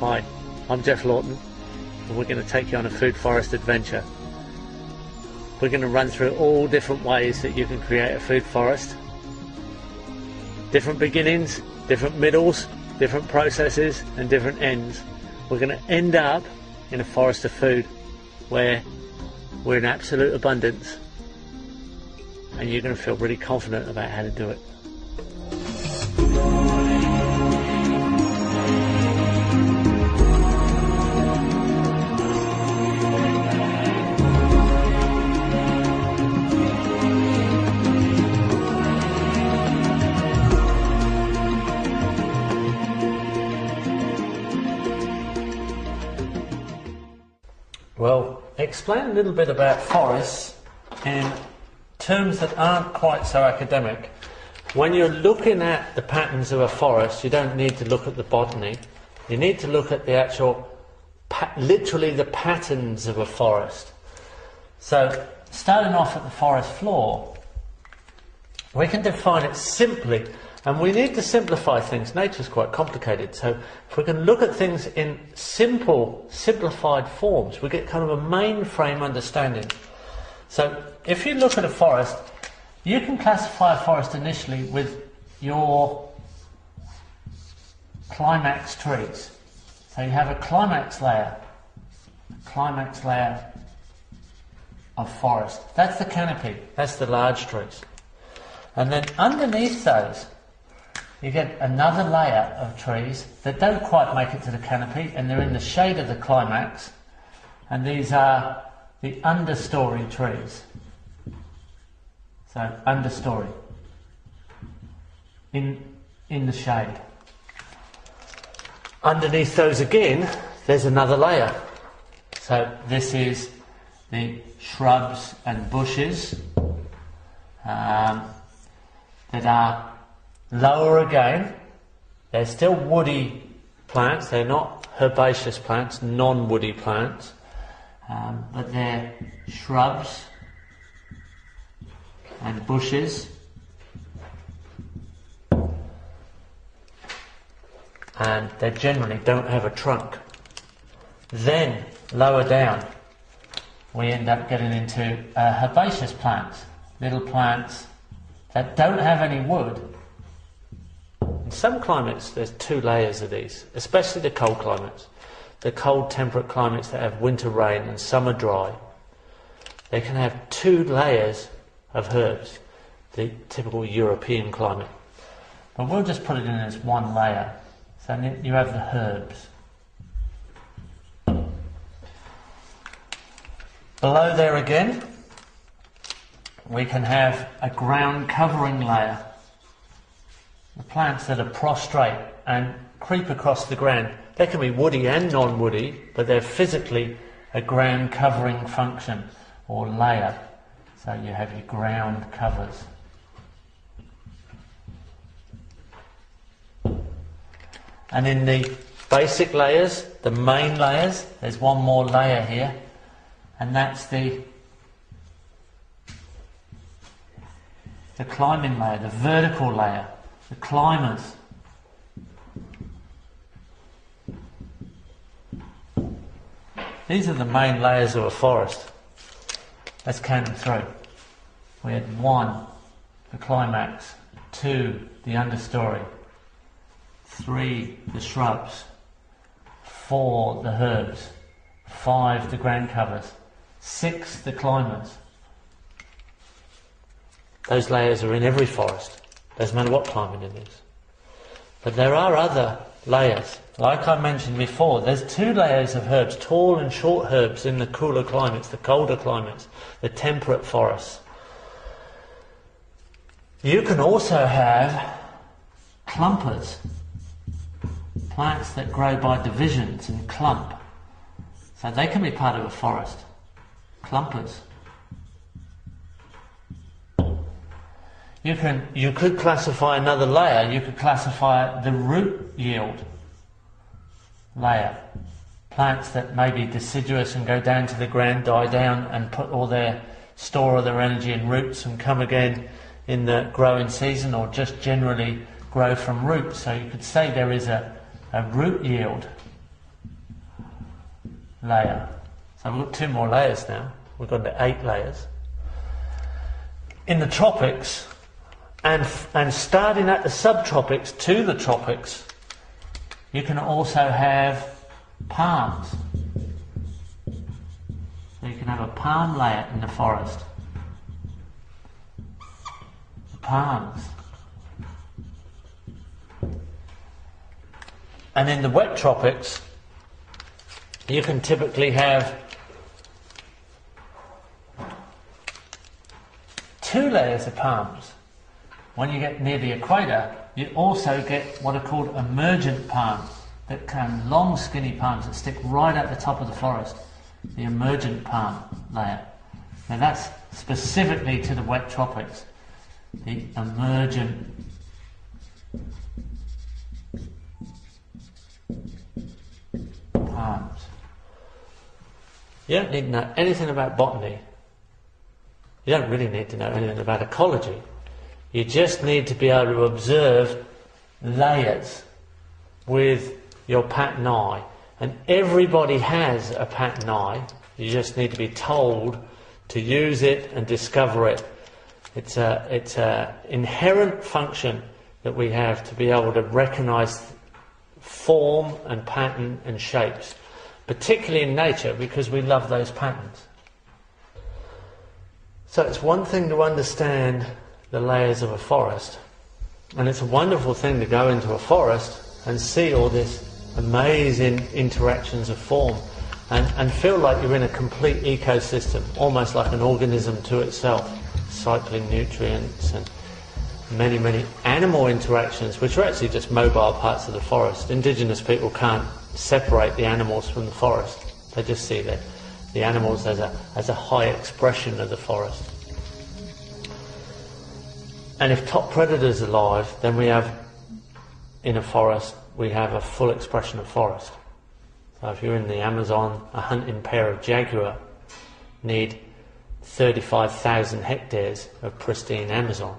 Hi, I'm Jeff Lawton, and we're going to take you on a food forest adventure. We're going to run through all different ways that you can create a food forest. Different beginnings, different middles, different processes and different ends. We're going to end up in a forest of food where we're in absolute abundance, and you're going to feel really confident about how to do it. Well, explain a little bit about forests in terms that aren't quite so academic. When you're looking at the patterns of a forest, you don't need to look at the botany. You need to look at the actual, literally the patterns of a forest. So, starting off at the forest floor, we can define it simply, and we need to simplify things. Nature's quite complicated, so if we can look at things in simple, simplified forms, we get kind of a mainframe understanding. So if you look at a forest, you can classify a forest initially with your climax trees. So you have a climax layer of forest. That's the canopy, that's the large trees. And then underneath those, you get another layer of trees that don't quite make it to the canopy, and they're in the shade of the climax, and these are the understory trees. So understory in the shade. Underneath those again, there's another layer. So this is the shrubs and bushes that are lower again. They're still woody plants, they're not herbaceous plants, non-woody plants, but they're shrubs and bushes, and they generally don't have a trunk. Then lower down we end up getting into herbaceous plants, little plants that don't have any wood. In some climates there's two layers of these, especially the cold climates. The cold temperate climates that have winter rain and summer dry, they can have two layers of herbs, the typical European climate. But we'll just put it in as one layer. So you have the herbs. Below there again, we can have a ground covering layer. The plants that are prostrate and creep across the ground. They can be woody and non-woody, but they're physically a ground covering function or layer. So you have your ground covers. And in the basic layers, the main layers, there's one more layer here, and that's the climbing layer, the vertical layer, the climbers. These are the main layers of a forest. Let's count them through. We had 1, the climax, 2, the understory, 3, the shrubs, 4, the herbs, 5, the ground covers, 6, the climbers. Those layers are in every forest. Doesn't matter what climate it is. But there are other layers. Like I mentioned before, there's 2 layers of herbs, tall and short herbs in the cooler climates, the colder climates, the temperate forests. You can also have clumpers, plants that grow by divisions and clump. So they can be part of a forest. Clumpers. You could classify another layer. You could classify the root yield layer. Plants that may be deciduous and go down to the ground, die down, and put all their store all their energy in roots and come again in the growing season, or just generally grow from roots. So you could say there is a root yield layer. So we've got 2 more layers now. We've got to 8 layers. In the tropics, and starting at the subtropics to the tropics, you can also have palms. So you can have a palm layer in the forest. Palms. And in the wet tropics, you can typically have 2 layers of palms. When you get near the equator, you also get what are called emergent palms, that come long skinny palms that stick right at the top of the forest. The emergent palm layer. Now that's specifically to the wet tropics. The emergent palms. You don't need to know anything about botany. You don't really need to know anything about ecology. You just need to be able to observe layers with your pattern eye. And everybody has a pattern eye. You just need to be told to use it and discover it. It's a inherent function that we have to be able to recognise form and pattern and shapes, particularly in nature, because we love those patterns. So it's one thing to understand the layers of a forest, and it's a wonderful thing to go into a forest and see all this amazing interactions of form and feel like you're in a complete ecosystem, almost like an organism to itself, cycling nutrients and many, many animal interactions, which are actually just mobile parts of the forest. Indigenous people can't separate the animals from the forest. They just see the animals as a high expression of the forest. And if top predators are alive, then we have, in a forest, we have a full expression of forest. So if you're in the Amazon, a hunting pair of jaguar need 35,000 hectares of pristine Amazon.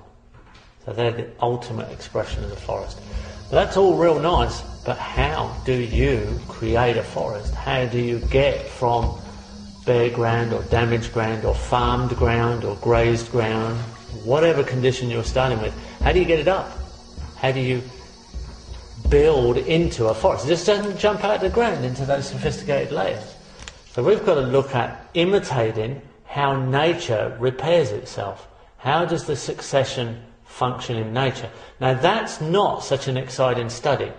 So they're the ultimate expression of the forest. But that's all real nice, but how do you create a forest? How do you get from bare ground or damaged ground or farmed ground or grazed ground, whatever condition you're starting with, how do you get it up? How do you build into a forest? It just doesn't jump out of the ground into those sophisticated layers. So we've got to look at imitating how nature repairs itself. How does the succession function in nature? Now that's not such an exciting study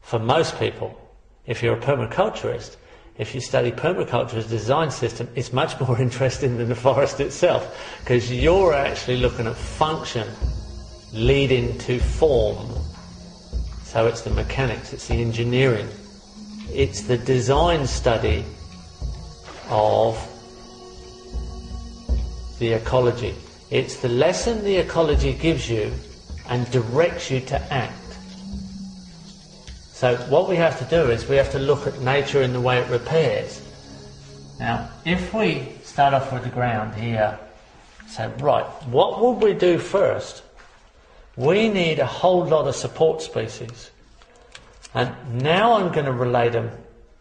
for most people. If you're a permaculturist, if you study permaculture as a design system, it's much more interesting than the forest itself, because you're actually looking at function leading to form. So it's the mechanics, it's the engineering, it's the design study of the ecology. It's the lesson the ecology gives you and directs you to act. So what we have to do is we have to look at nature in the way it repairs. Now, if we start off with the ground here, say, right, what would we do first? We need a whole lot of support species. And now I'm going to relate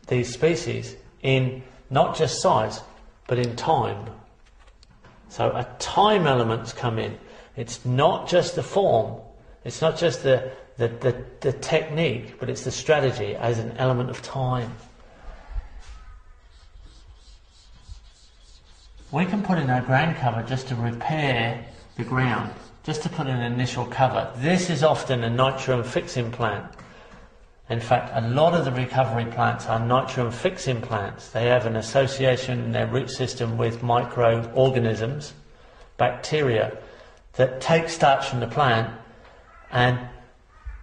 these species in not just size, but in time. So a time element's come in. It's not just the form, it's not just the technique, but it's the strategy as an element of time. We can put in our ground cover just to repair the ground, just to put in an initial cover. This is often a nitrogen fixing plant. In fact, a lot of the recovery plants are nitrogen fixing plants. They have an association in their root system with microorganisms, bacteria, that take starch from the plant and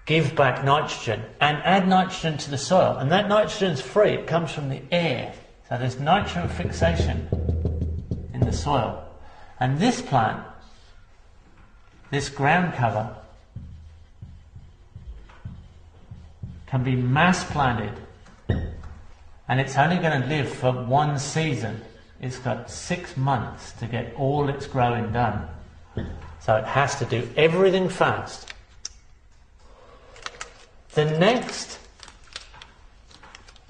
give back nitrogen and add nitrogen to the soil. And that nitrogen is free, it comes from the air. So there's nitrogen fixation in the soil. And this plant, this ground cover, can be mass planted, and it's only going to live for one season. It's got 6 months to get all its growing done. So it has to do everything fast. The next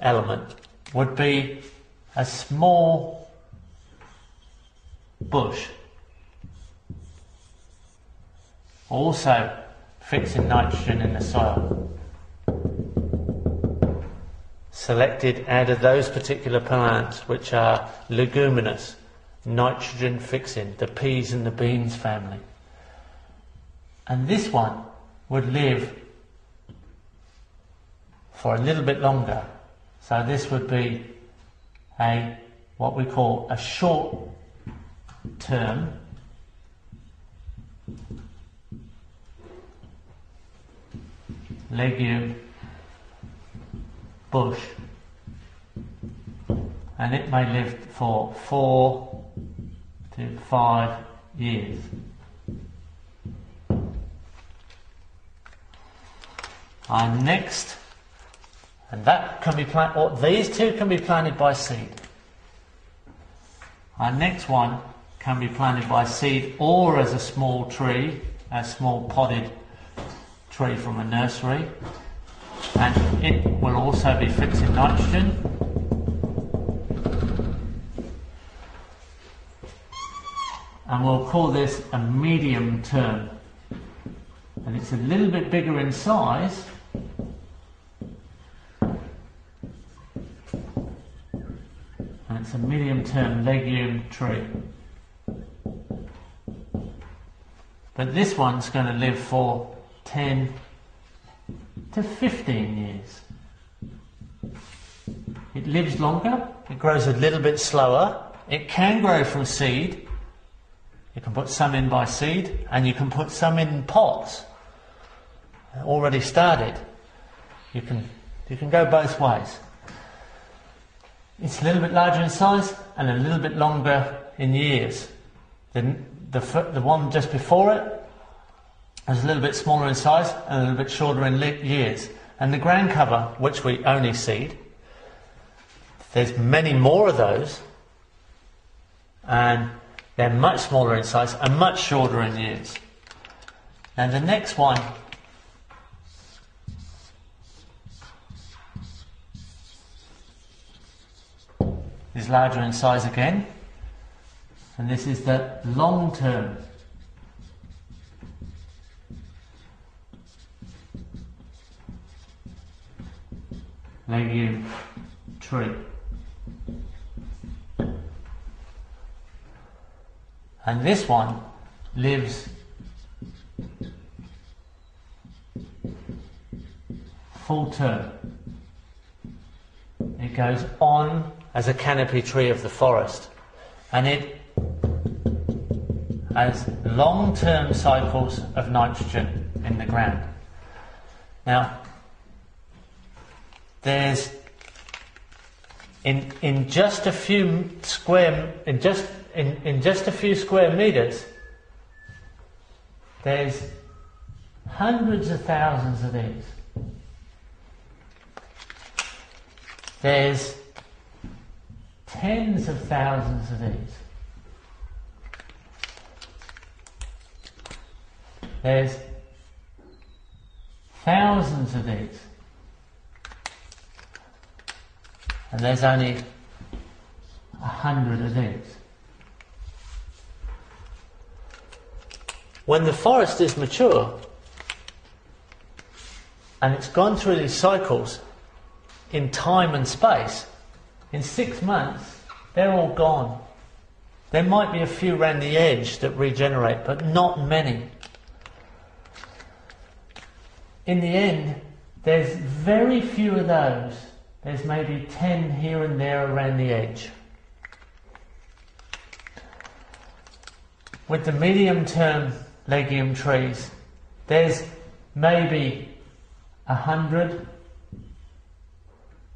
element would be a small bush, also fixing nitrogen in the soil. Selected out of those particular plants which are leguminous, nitrogen fixing, the peas and the beans family. And this one would live for a little bit longer. So this would be what we call a short term legume bush, and it may live for 4 to 5 years. Our next, and that can be planted, or these two can be planted by seed. Our next one can be planted by seed or as a small tree, a small potted tree from a nursery, and it will also be fixing nitrogen. And we'll call this a medium term, and it's a little bit bigger in size, and it's a medium term legume tree. But this one's going to live for 10 to 15 years. It lives longer, it grows a little bit slower, it can grow from seed. You can put some in by seed, and you can put some in pots already started. You can go both ways. It's a little bit larger in size and a little bit longer in years. The one just before it was a little bit smaller in size and a little bit shorter in years. And the ground cover, which we only seed, there's many more of those, and they're much smaller in size and much shorter in years. And the next one is larger in size again, and this is the long-term legume tree. And this one lives full term. It goes on as a canopy tree of the forest, and it has long-term cycles of nitrogen in the ground. Now, there's in just a few square meters, there's hundreds of thousands of these. There's tens of thousands of these. There's thousands of these. And there's only 100 of these. When the forest is mature and it's gone through these cycles in time and space, in 6 months they're all gone. There might be a few around the edge that regenerate, but not many. In the end, there's very few of those. There's maybe 10 here and there around the edge. With the medium-term legume trees, there's maybe 100,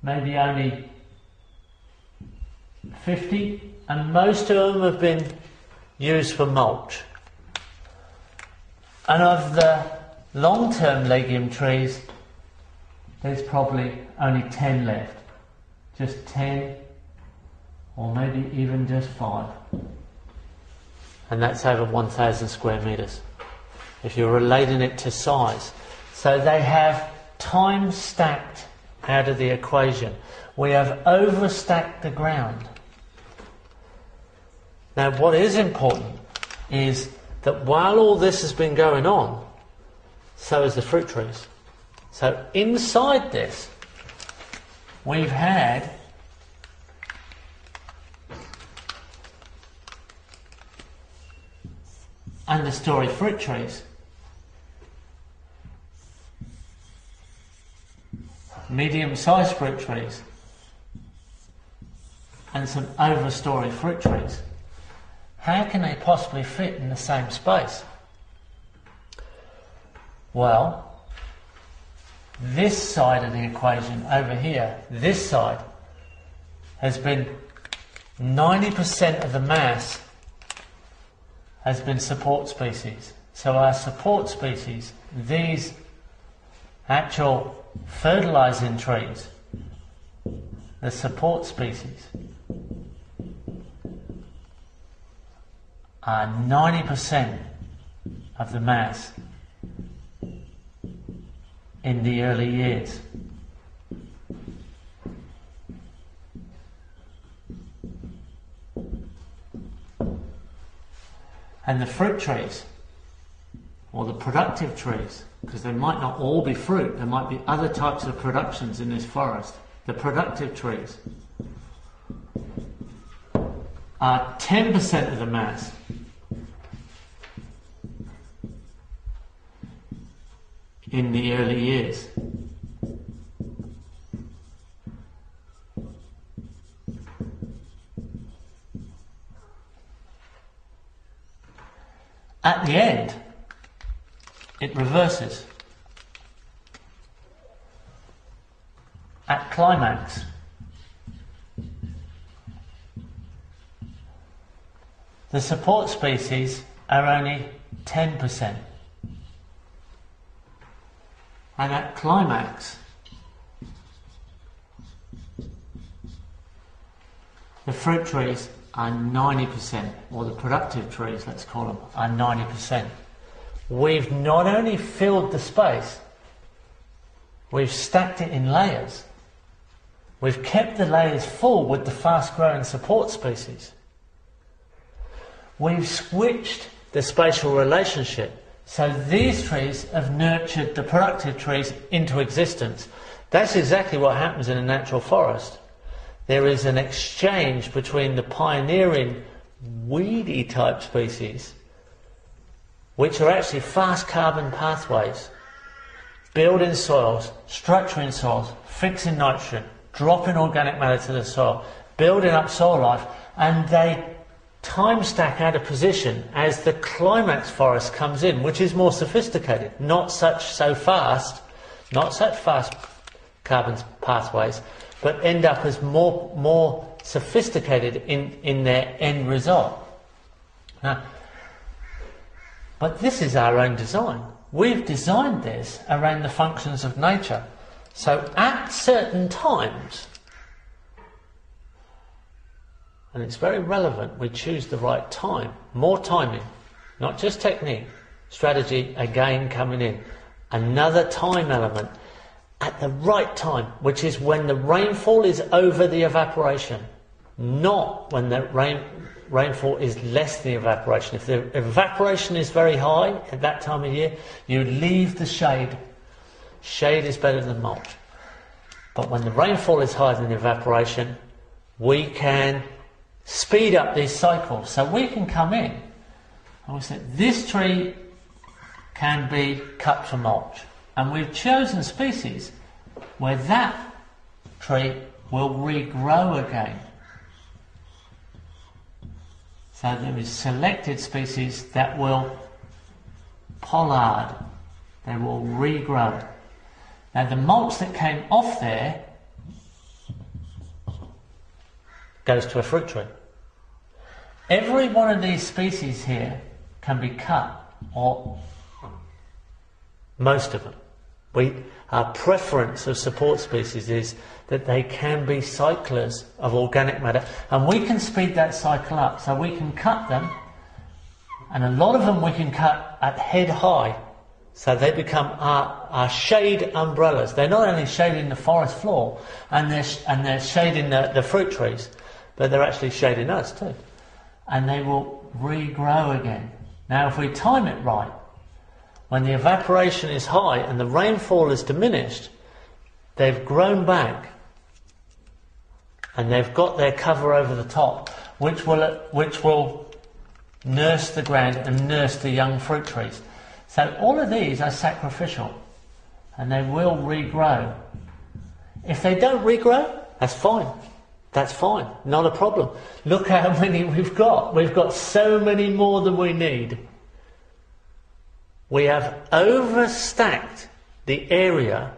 maybe only 50, and most of them have been used for mulch. And of the long-term legume trees, there's probably only 10 left. Just 10, or maybe even just 5. And that's over 1,000 square metres, if you're relating it to size. So they have time-stacked out of the equation. We have overstacked the ground. Now what is important is that while all this has been going on, so has the fruit trees. So inside this, we've had understory fruit trees, medium-sized fruit trees, and some overstory fruit trees. How can they possibly fit in the same space? Well, this side of the equation over here, this side, has been 90% of the mass has been support species. So our support species, these actual fertilizing trees, the support species, are 90% of the mass in the early years. And the fruit trees, or the productive trees, because they might not all be fruit, there might be other types of productions in this forest. The productive trees are 10% of the mass. In the early years. At the end, it reverses. At climax, the support species are only 10%. And at climax, the fruit trees are 90%, or the productive trees, let's call them, are 90%. We've not only filled the space, we've stacked it in layers. We've kept the layers full with the fast-growing support species. We've switched the spatial relationship. So these trees have nurtured the productive trees into existence. That's exactly what happens in a natural forest. There is an exchange between the pioneering weedy type species, which are actually fast carbon pathways, building soils, structuring soils, fixing nitrogen, dropping organic matter to the soil, building up soil life, and they time stack out of position as the climax forest comes in, which is more sophisticated, not such fast carbon pathways, but end up as more sophisticated in their end result. Now, but this is our own design. We've designed this around the functions of nature. So at certain times, and it's very relevant we choose the right time, more timing, not just technique, strategy again coming in. Another time element at the right time, which is when the rainfall is over the evaporation, not when the rainfall is less than the evaporation. If the evaporation is very high at that time of year, you leave the shade. Shade is better than mulch. But when the rainfall is higher than the evaporation, we can speed up these cycles. So we can come in and we say this tree can be cut for mulch, and we've chosen species where that tree will regrow again. So there is selected species that will pollard, they will regrow. Now the mulch that came off there goes to a fruit tree. Every one of these species here can be cut, or most of them. Our preference of support species is that they can be cyclers of organic matter, and we can speed that cycle up. So we can cut them, and a lot of them we can cut at head high So they become our shade umbrellas. They're not only shading the forest floor and they're shading the fruit trees, but they're actually shading us too. And they will regrow again. Now if we time it right, when the evaporation is high and the rainfall is diminished, they've grown back and they've got their cover over the top, which will nurse the ground and nurse the young fruit trees. So all of these are sacrificial and they will regrow. If they don't regrow, that's fine. That's fine, not a problem. Look how many we've got. We've got so many more than we need. We have overstacked the area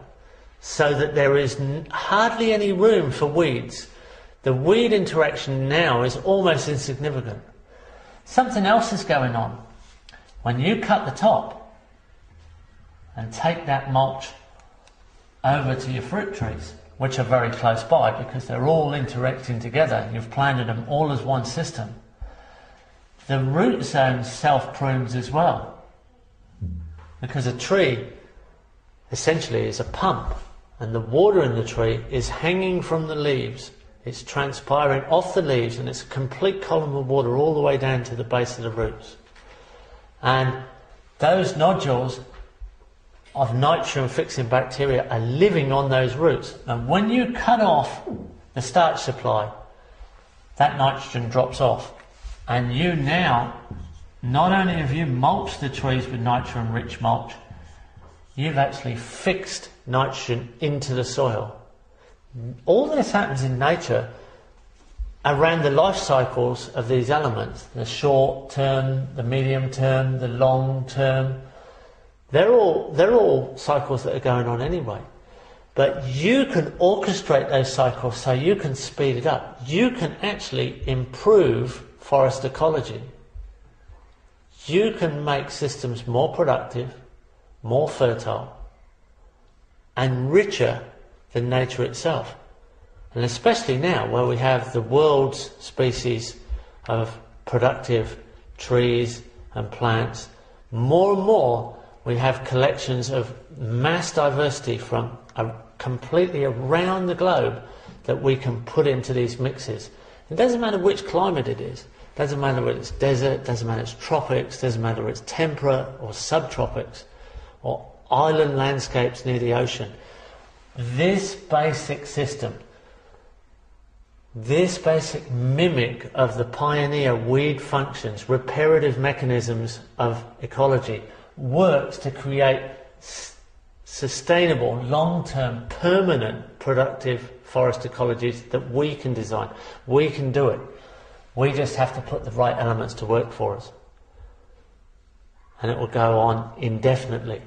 so that there is hardly any room for weeds. The weed interaction now is almost insignificant. Something else is going on. When you cut the top and take that mulch over to your fruit trees, which are very close by because they're all interacting together, you've planted them all as one system, the root zone self-prunes as well. Because a tree essentially is a pump, and the water in the tree is hanging from the leaves. It's transpiring off the leaves, and it's a complete column of water all the way down to the base of the roots. And those nodules of nitrogen fixing bacteria are living on those roots. And when you cut off the starch supply, that nitrogen drops off. And you now, not only have you mulched the trees with nitrogen rich mulch, you've actually fixed nitrogen into the soil. All this happens in nature around the life cycles of these elements, the short term, the medium term, the long term. They're all cycles that are going on anyway. But you can orchestrate those cycles so you can speed it up. You can actually improve forest ecology. You can make systems more productive, more fertile, and richer than nature itself. And especially now, where we have the world's species of productive trees and plants, more and more we have collections of mass diversity from completely around the globe that we can put into these mixes. It doesn't matter which climate it is. It doesn't matter whether it's desert, doesn't matter it's tropics, doesn't matter whether it's temperate or subtropics or island landscapes near the ocean. This basic system, this basic mimic of the pioneer weed functions, reparative mechanisms of ecology, works to create sustainable, long-term, permanent, productive forest ecologies that we can design. We can do it. We just have to put the right elements to work for us. And it will go on indefinitely.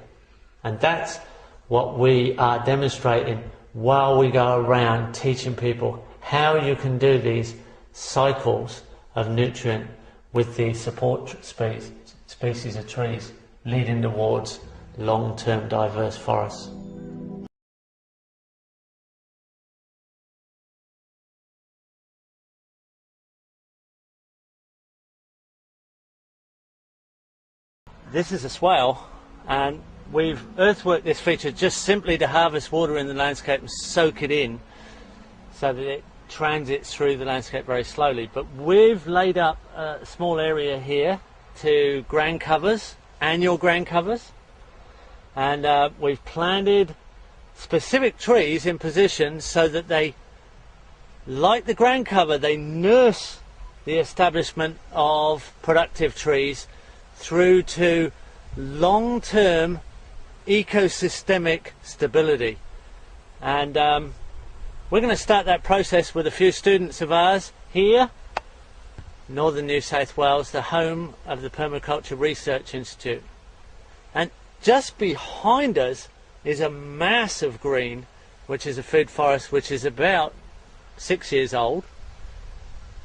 And that's what we are demonstrating while we go around teaching people how you can do these cycles of nutrient with the support species of trees, leading towards long-term diverse forests. This is a swale, and we've earthworked this feature just simply to harvest water in the landscape and soak it in so that it transits through the landscape very slowly. But we've laid up a small area here to ground covers, annual ground covers, and we've planted specific trees in positions so that they, like the ground cover, they nurse the establishment of productive trees through to long-term ecosystemic stability. And we're going to start that process with a few students of ours here, Northern New South Wales, the home of the Permaculture Research Institute. And just behind us is a massive green, which is a food forest which is about 6 years old.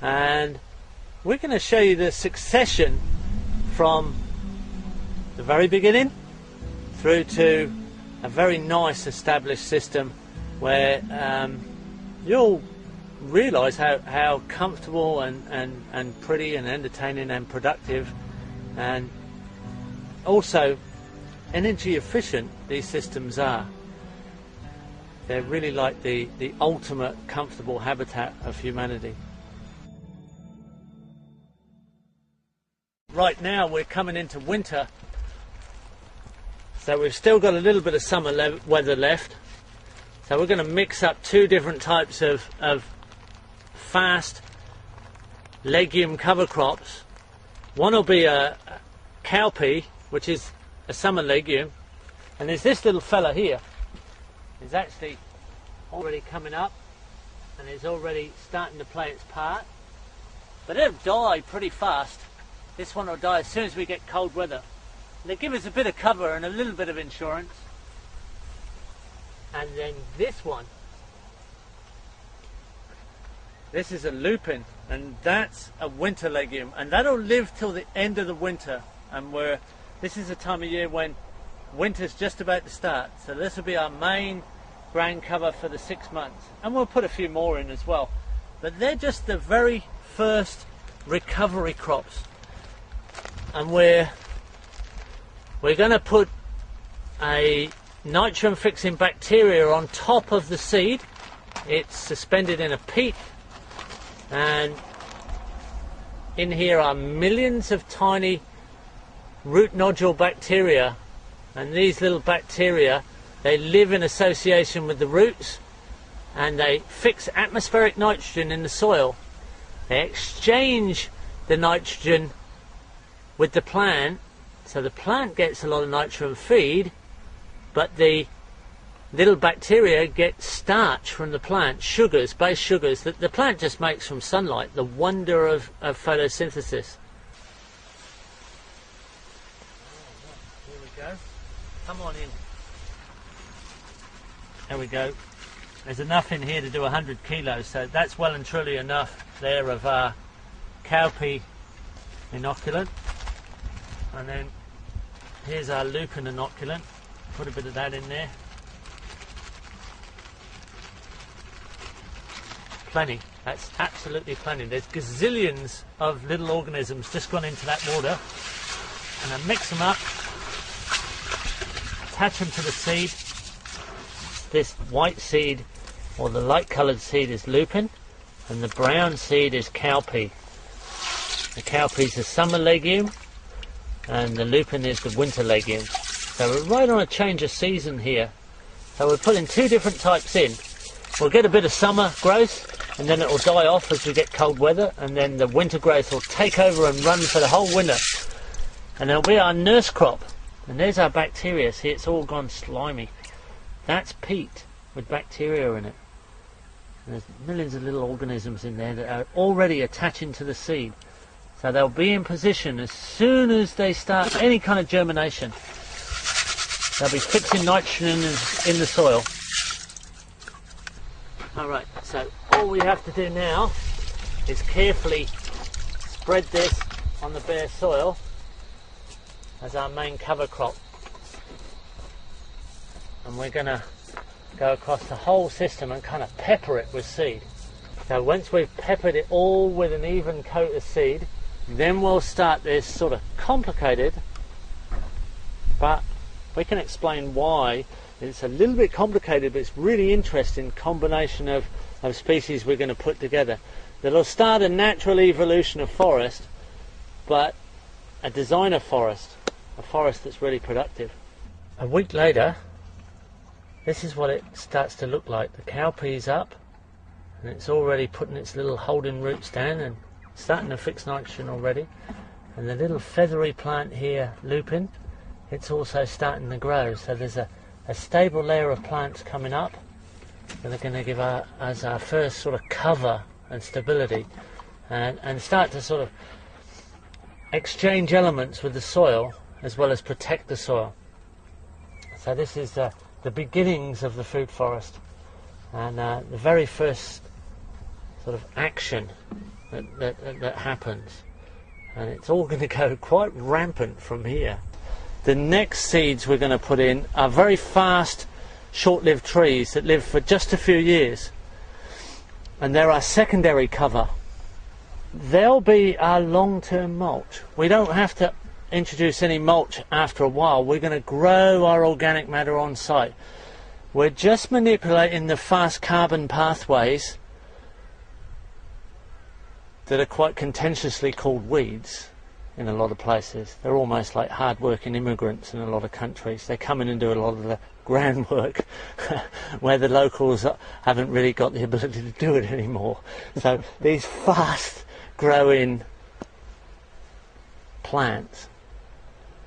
And we're going to show you the succession from the very beginning through to a very nice established system where you'll realise how comfortable and pretty and entertaining and productive and also energy efficient these systems are. They're really like the ultimate comfortable habitat of humanity. Right now we're coming into winter, so we've still got a little bit of summer weather left. So we're going to mix up two different types of fast legume cover crops. One will be a cowpea, which is a summer legume, and there's this little fella here. He's actually already coming up and is already starting to play its part, but it'll die pretty fast. This one will die as soon as we get cold weather. They give us a bit of cover and a little bit of insurance. And then this one, this is a lupin, and that's a winter legume, and that'll live till the end of the winter. And this is a time of year when winter's just about to start, so this will be our main ground cover for the 6 months, and we'll put a few more in as well. But they're just the very first recovery crops, and we're going to put a nitrogen fixing bacteria on top of the seed. It's suspended in a peat, and in here are millions of tiny root nodule bacteria, and these little bacteria, they live in association with the roots, and they fix atmospheric nitrogen in the soil. They exchange the nitrogen with the plant, so the plant gets a lot of nitrogen feed, but the little bacteria get starch from the plant, sugars, base sugars that the plant just makes from sunlight, the wonder of photosynthesis. Here we go. Come on in. There we go. There's enough in here to do 100 kilos, so that's well and truly enough there of our cowpea inoculant. And then here's our lupin inoculant. Put a bit of that in there. Plenty. That's absolutely plenty. There's gazillions of little organisms just gone into that water. And I mix them up, attach them to the seed. This white seed, or the light coloured seed, is lupin, and the brown seed is cowpea. The cowpea is a summer legume, and the lupin is the winter legume. So we're right on a change of season here. So we're putting two different types in. We'll get a bit of summer growth, and then it will die off as we get cold weather, and then the winter growth will take over and run for the whole winter. And it'll be our nurse crop. And there's our bacteria. See, it's all gone slimy. That's peat with bacteria in it. And there's millions of little organisms in there that are already attaching to the seed. So they'll be in position as soon as they start any kind of germination. They'll be fixing nitrogen in the soil. Alright, so all we have to do now is carefully spread this on the bare soil as our main cover crop. And we're going to go across the whole system and kind of pepper it with seed. So once we've peppered it all with an even coat of seed, then we'll start this sort of complicated, but we can explain why. It's a little bit complicated, but it's really interesting combination of species we're going to put together. That'll start a natural evolution of forest, but a designer forest, a forest that's really productive. A week later, this is what it starts to look like. The cowpea's up, and it's already putting its little holding roots down and starting to fix nitrogen already. And the little feathery plant here, lupin, it's also starting to grow. So there's a stable layer of plants coming up that are going to give us our first sort of cover and stability, and start to sort of exchange elements with the soil as well as protect the soil. So this is the beginnings of the food forest, and the very first sort of action that happens, and it's all going to go quite rampant from here. The next seeds we're going to put in are very fast, short-lived trees that live for just a few years, and they're our secondary cover. They'll be our long-term mulch. We don't have to introduce any mulch after a while. We're going to grow our organic matter on site. We're just manipulating the fast carbon pathways that are quite contentiously called weeds in a lot of places. They're almost like hard-working immigrants in a lot of countries. They come in and do a lot of the groundwork where the locals haven't really got the ability to do it anymore. So these fast-growing plants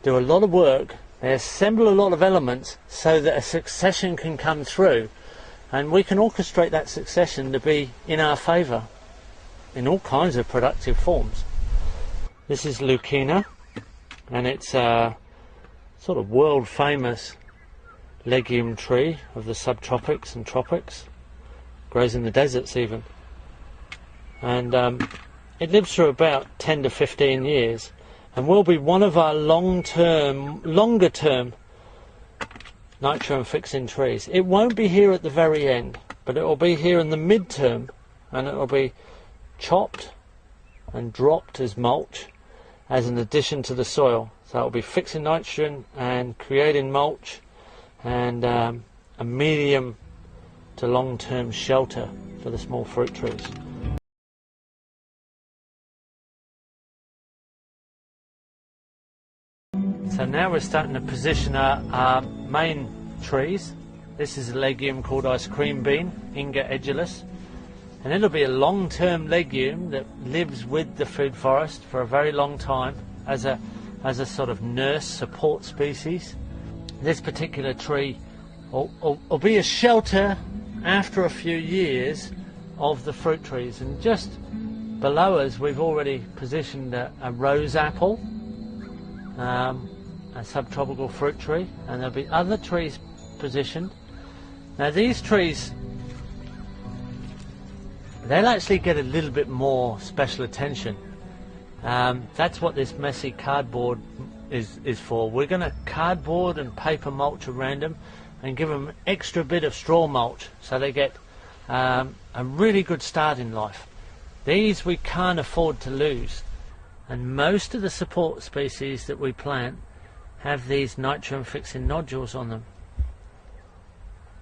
do a lot of work. They assemble a lot of elements so that a succession can come through, and we can orchestrate that succession to be in our favour in all kinds of productive forms. This is Lucina, and it's a sort of world famous legume tree of the subtropics and tropics. Grows in the deserts even, and it lives for about 10 to 15 years, and will be one of our longer term nitrogen fixing trees. It won't be here at the very end, but it will be here in the mid-term, and it will be chopped and dropped as mulch as an addition to the soil. So it will be fixing nitrogen and creating mulch, and a medium to long-term shelter for the small fruit trees. So now we're starting to position our main trees. This is a legume called ice cream bean, Inga edulis, and it'll be a long-term legume that lives with the food forest for a very long time as a sort of nurse support species. This particular tree will be a shelter after a few years of the fruit trees, and just below us we've already positioned a rose apple, a subtropical fruit tree, and there'll be other trees positioned. Now these trees, they'll actually get a little bit more special attention. That's what this messy cardboard is for. We're going to cardboard and paper mulch around them and give them an extra bit of straw mulch so they get a really good start in life. These we can't afford to lose, and most of the support species that we plant have these nitrogen fixing nodules on them.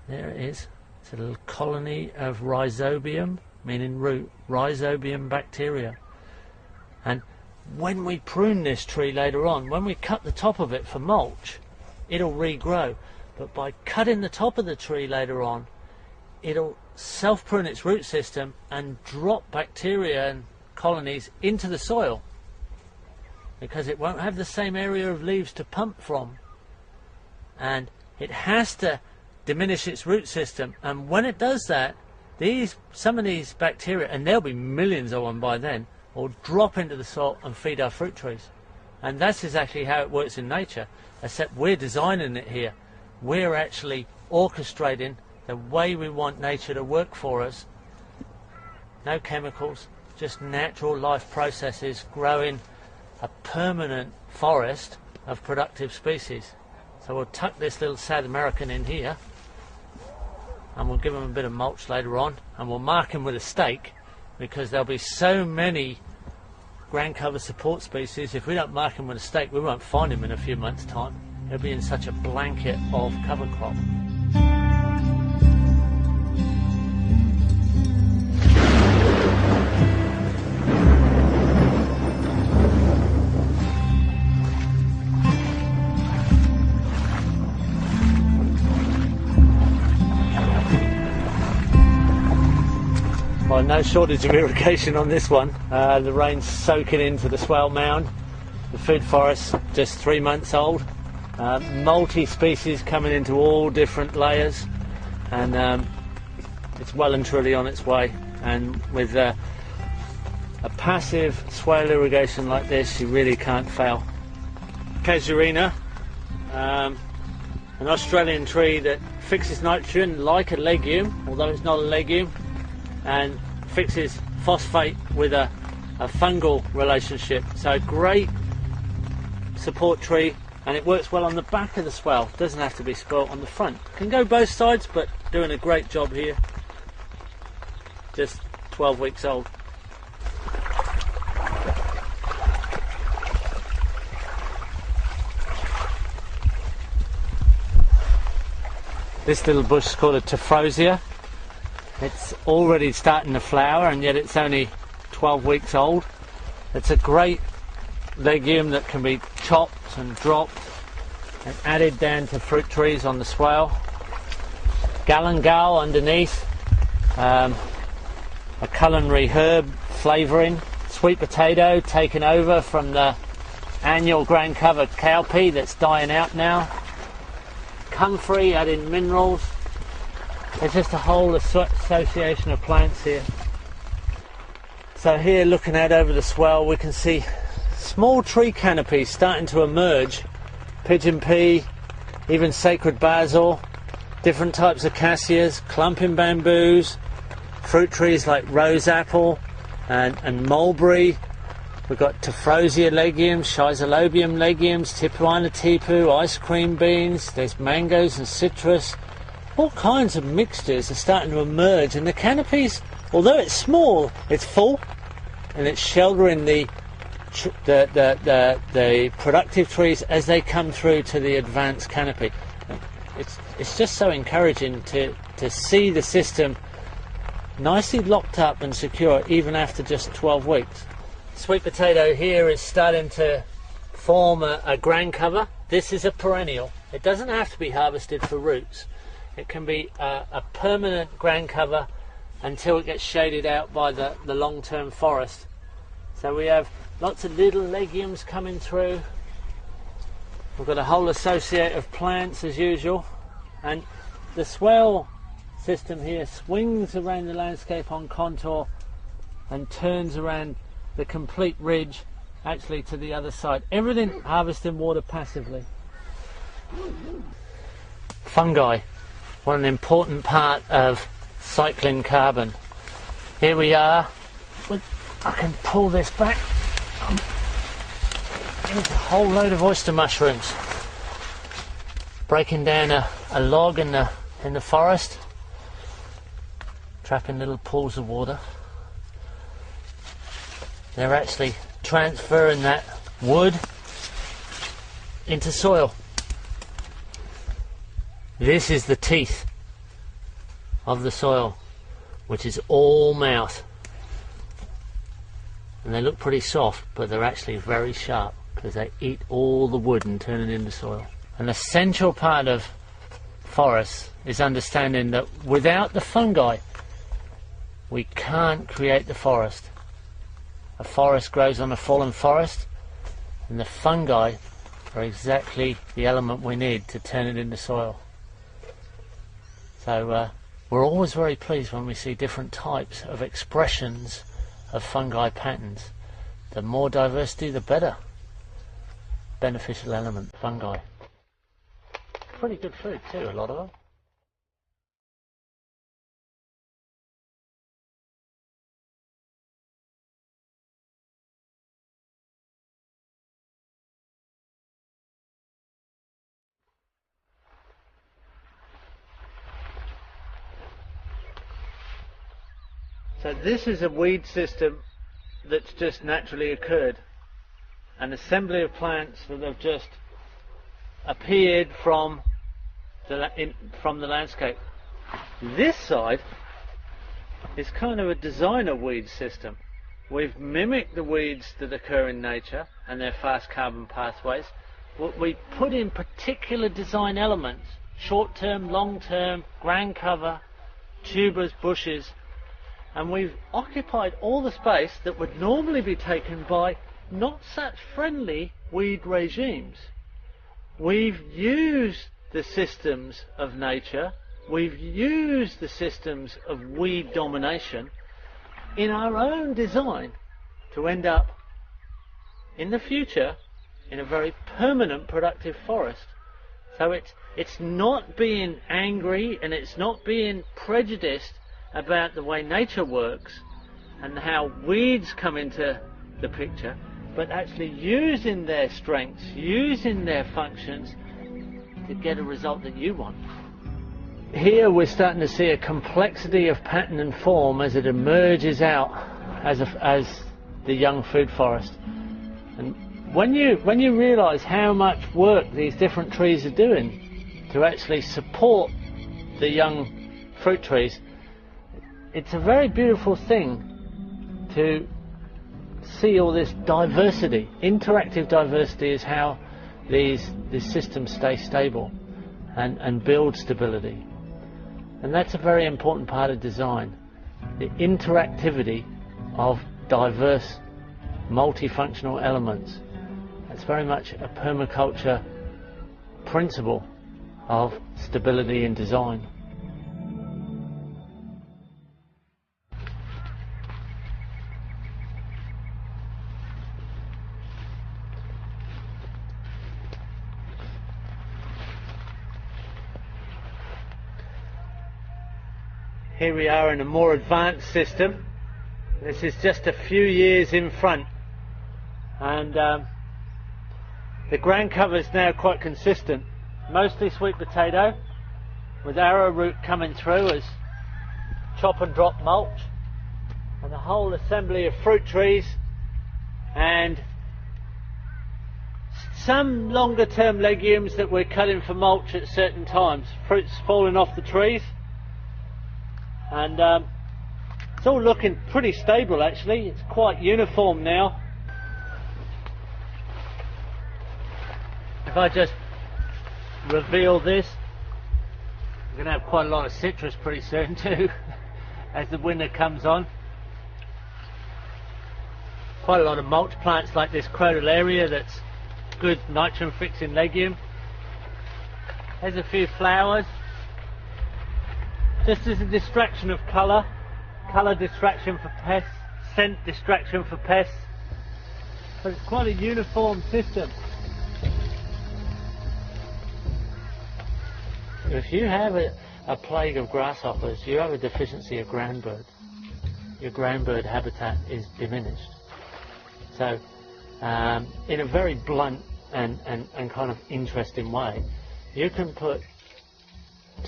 There it is. It's a little colony of rhizobium, meaning root, rhizobium bacteria. And when we prune this tree later on, when we cut the top of it for mulch, it'll regrow. But by cutting the top of the tree later on, it'll self-prune its root system and drop bacteria and colonies into the soil, because it won't have the same area of leaves to pump from, and it has to diminish its root system. And when it does that, some of these bacteria, and there'll be millions of them by then, will drop into the soil and feed our fruit trees. And that's exactly how it works in nature, except we're designing it here. We're actually orchestrating the way we want nature to work for us. No chemicals, just natural life processes growing a permanent forest of productive species. So we'll tuck this little South American in here, and we'll give him a bit of mulch later on, and we'll mark him with a stake, because there'll be so many ground cover support species. If we don't mark him with a stake, we won't find him in a few months' time. He'll be in such a blanket of cover crop. Well, no shortage of irrigation on this one. The rain's soaking into the swale mound. The food forest just 3 months old. Multi-species coming into all different layers, and it's well and truly on its way. And with a passive swale irrigation like this, you really can't fail. Casuarina, an Australian tree that fixes nitrogen like a legume, although it's not a legume, and fixes phosphate with a fungal relationship. So a great support tree, and it works well on the back of the swale. Doesn't have to be spoilt on the front. Can go both sides, but doing a great job here. Just 12 weeks old. This little bush is called a Tephrosia. It's already starting to flower, and yet it's only 12 weeks old. It's a great legume that can be chopped and dropped and added down to fruit trees on the swale. Galangal underneath, a culinary herb flavouring. Sweet potato taken over from the annual grain covered cowpea that's dying out now. Comfrey adding minerals. There's just a whole association of plants here. So here, looking out over the swell, we can see small tree canopies starting to emerge. Pigeon pea, even sacred basil, different types of cassias, clumping bamboos, fruit trees like rose apple and mulberry. We've got Tephrosia legumes, Schizalobium legumes, Tipuana tipu, ice cream beans. There's mangoes and citrus. All kinds of mixtures are starting to emerge, and the canopies, although it's small, it's full, and it's sheltering the productive trees as they come through to the advanced canopy. It's just so encouraging to see the system nicely locked up and secure even after just 12 weeks. Sweet potato here is starting to form a ground cover. This is a perennial. It doesn't have to be harvested for roots. It can be a permanent ground cover until it gets shaded out by the long-term forest. So we have lots of little legumes coming through. We've got a whole associate of plants as usual, and the swell system here swings around the landscape on contour and turns around the complete ridge actually to the other side. Everything harvesting water passively. Fungi, one important part of cycling carbon. Here we are. I can pull this back. There's a whole load of oyster mushrooms. Breaking down a log in the forest, trapping little pools of water. They're actually transferring that wood into soil. This is the teeth of the soil, which is all mouth. And they look pretty soft, but they're actually very sharp because they eat all the wood and turn it into soil. An essential part of forests is understanding that without the fungi, we can't create the forest. A forest grows on a fallen forest, and the fungi are exactly the element we need to turn it into soil. So we're always very pleased when we see different types of expressions of fungi patterns. The more diversity, the better. Beneficial element, fungi. Pretty good food too, a lot of them. So this is a weed system that's just naturally occurred. An assembly of plants that have just appeared from the landscape. This side is kind of a designer weed system. We've mimicked the weeds that occur in nature and their fast carbon pathways. We put in particular design elements, short-term, long-term, ground cover, tubers, bushes, and we've occupied all the space that would normally be taken by not such friendly weed regimes. We've used the systems of nature, we've used the systems of weed domination in our own design to end up in the future in a very permanent productive forest. So it's not being angry and it's not being prejudiced about the way nature works and how weeds come into the picture, but actually using their strengths, using their functions to get a result that you want. Here we're starting to see a complexity of pattern and form as it emerges out as the young food forest. And when you realise how much work these different trees are doing to actually support the young fruit trees, it's a very beautiful thing to see all this diversity. Interactive diversity is how these systems stay stable and build stability. And that's a very important part of design, the interactivity of diverse multifunctional elements. That's very much a permaculture principle of stability in design. Here we are in a more advanced system. This is just a few years in front, and the ground cover is now quite consistent. Mostly sweet potato, with arrowroot coming through as chop and drop mulch, and a whole assembly of fruit trees and some longer term legumes that we're cutting for mulch at certain times. Fruits falling off the trees. And it's all looking pretty stable actually. It's quite uniform now. If I just reveal this, we're going to have quite a lot of citrus pretty soon too as the winter comes on. Quite a lot of mulch plants like this crotalaria, that's good nitrogen fixing legume. There's a few flowers. Just as a distraction of colour distraction for pests, scent distraction for pests, but it's quite a uniform system. If you have a plague of grasshoppers, you have a deficiency of ground birds. Your ground bird habitat is diminished. So in a very blunt and kind of interesting way, you can put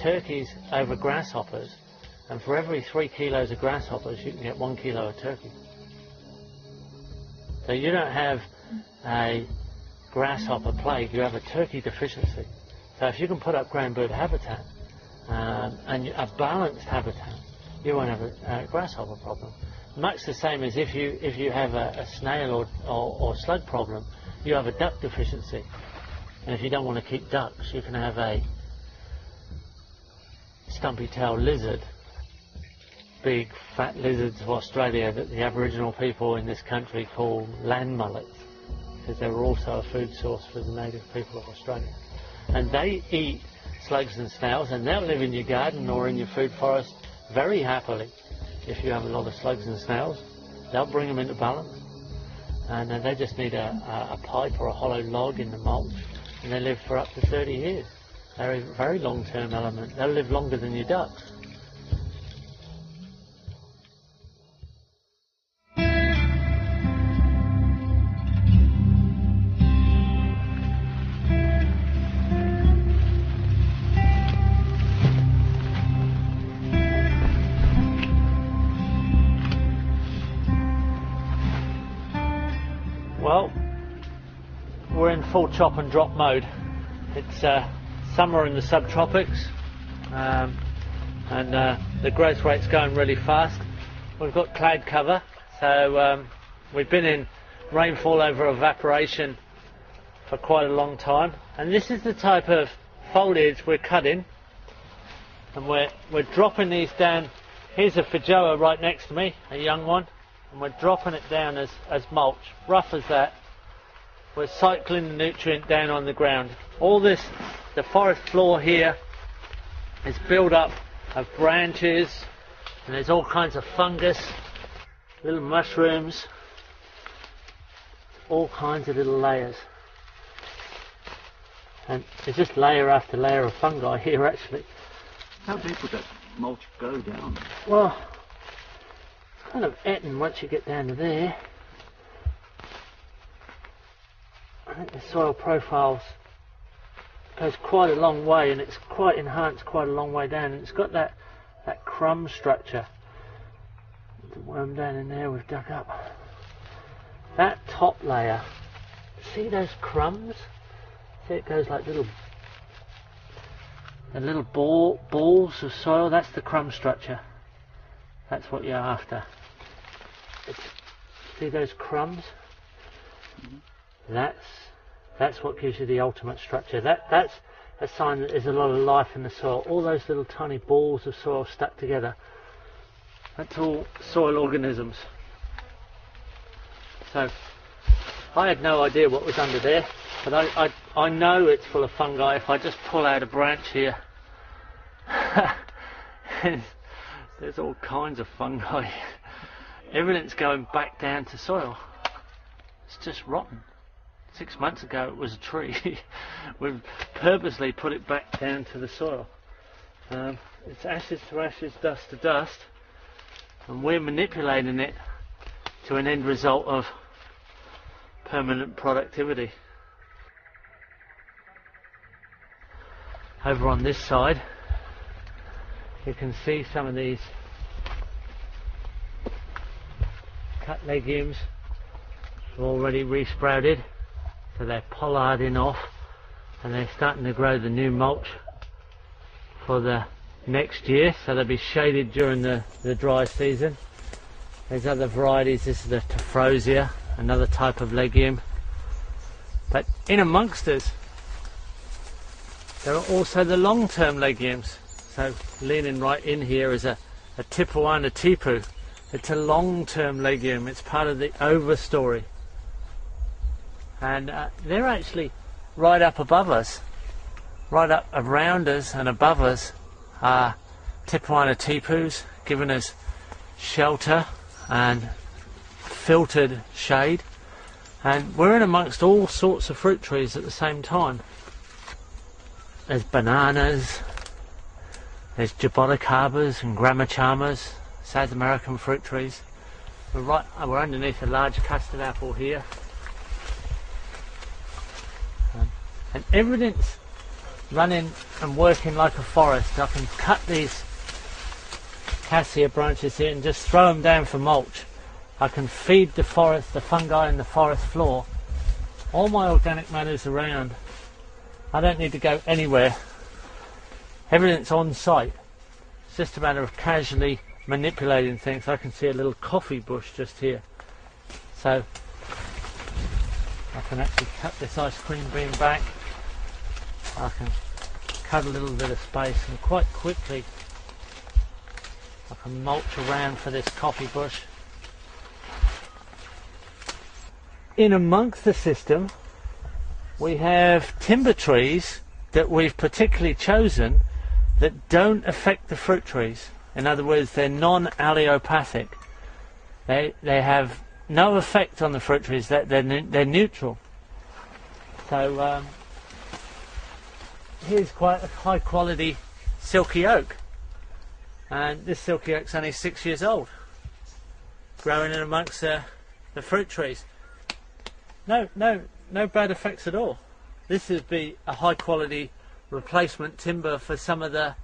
turkeys over grasshoppers, and for every 3 kilos of grasshoppers you can get 1 kilo of turkey. So you don't have a grasshopper plague, you have a turkey deficiency. So if you can put up ground bird habitat and a balanced habitat, you won't have a grasshopper problem. Much the same as if you have a snail or slug problem, you have a duck deficiency. And if you don't want to keep ducks, you can have a stumpy-tailed lizard, big fat lizards of Australia that the Aboriginal people in this country call land mullets, because they were also a food source for the native people of Australia. And they eat slugs and snails, and they'll live in your garden or in your food forest very happily. If you have a lot of slugs and snails, they'll bring them into balance, and they just need a pipe or a hollow log in the mulch, and they live for up to 30 years. They're a very long-term element. They'll live longer than your ducks. Well, we're in full chop and drop mode. It's summer in the subtropics, and the growth rate's going really fast. We've got cloud cover, so we've been in rainfall over evaporation for quite a long time, and this is the type of foliage we're cutting, and we're dropping these down. Here's a feijoa right next to me, a young one, and we're dropping it down as mulch, rough as that. We're cycling the nutrient down on the ground. All this, the forest floor here is built up of branches, and there's all kinds of fungus, little mushrooms, all kinds of little layers. And there's just layer after layer of fungi here actually. How deep would that mulch go down? Well, it's kind of etting once you get down to there. I think the soil profiles goes quite a long way, and it's quite enhanced quite a long way down, and it's got that crumb structure. The worm down in there we've dug up. That top layer, see those crumbs? See, it goes like little the little balls of soil, that's the crumb structure. That's what you're after. See those crumbs? That's what gives you the ultimate structure. That's a sign that there's a lot of life in the soil. All those little tiny balls of soil stuck together, that's all soil organisms. So I had no idea what was under there, but I know it's full of fungi. If I just pull out a branch here, there's all kinds of fungi. Everything's going back down to soil. It's just rotten. 6 months ago it was a tree. We've purposely put it back down to the soil. It's ashes to ashes, dust to dust, and we're manipulating it to an end result of permanent productivity. Over on this side you can see some of these cut legumes have already resprouted, so they're pollarding off and they're starting to grow the new mulch for the next year, so they'll be shaded during the dry season. There's other varieties. This is the Tephrosia, another type of legume. But in amongst us there are also the long-term legumes. So leaning right in here is a Tipuana tipu. It's a long-term legume. It's part of the overstory. And they're actually right up above us, right up around us and above us are Tipuana tipus, giving us shelter and filtered shade. And we're in amongst all sorts of fruit trees at the same time. There's bananas, there's jaboticabas and gramachamas, South American fruit trees. We're underneath a large custard apple here. And everything's running and working like a forest. I can cut these cassia branches here and just throw them down for mulch. I can feed the forest, the fungi in the forest floor. All my organic matter's around. I don't need to go anywhere. Everything's on site. It's just a matter of casually manipulating things. I can see a little coffee bush just here. So I can actually cut this ice cream bean back. I can cut a little bit of space and quite quickly I can mulch around for this coffee bush. In amongst the system we have timber trees that we've particularly chosen that don't affect the fruit trees. In other words, they're non-allelopathic. They have no effect on the fruit trees. They're neutral. So here's quite a high quality silky oak, and this silky oak's only 6 years old, growing in amongst the fruit trees. No bad effects at all. This would be a high quality replacement timber for some of the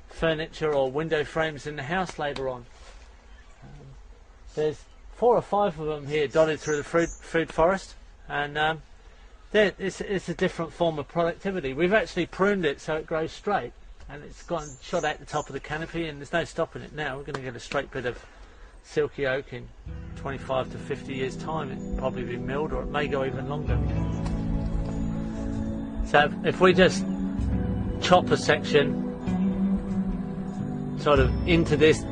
furniture or window frames in the house later on. There's 4 or 5 of them here dotted through the food forest, and it's a different form of productivity. We've actually pruned it so it grows straight, and it's gone shot out the top of the canopy, and there's no stopping it now. We're going to get a straight bit of silky oak in 25 to 50 years time. It'll probably be milled, or it may go even longer. So if we just chop a section sort of into this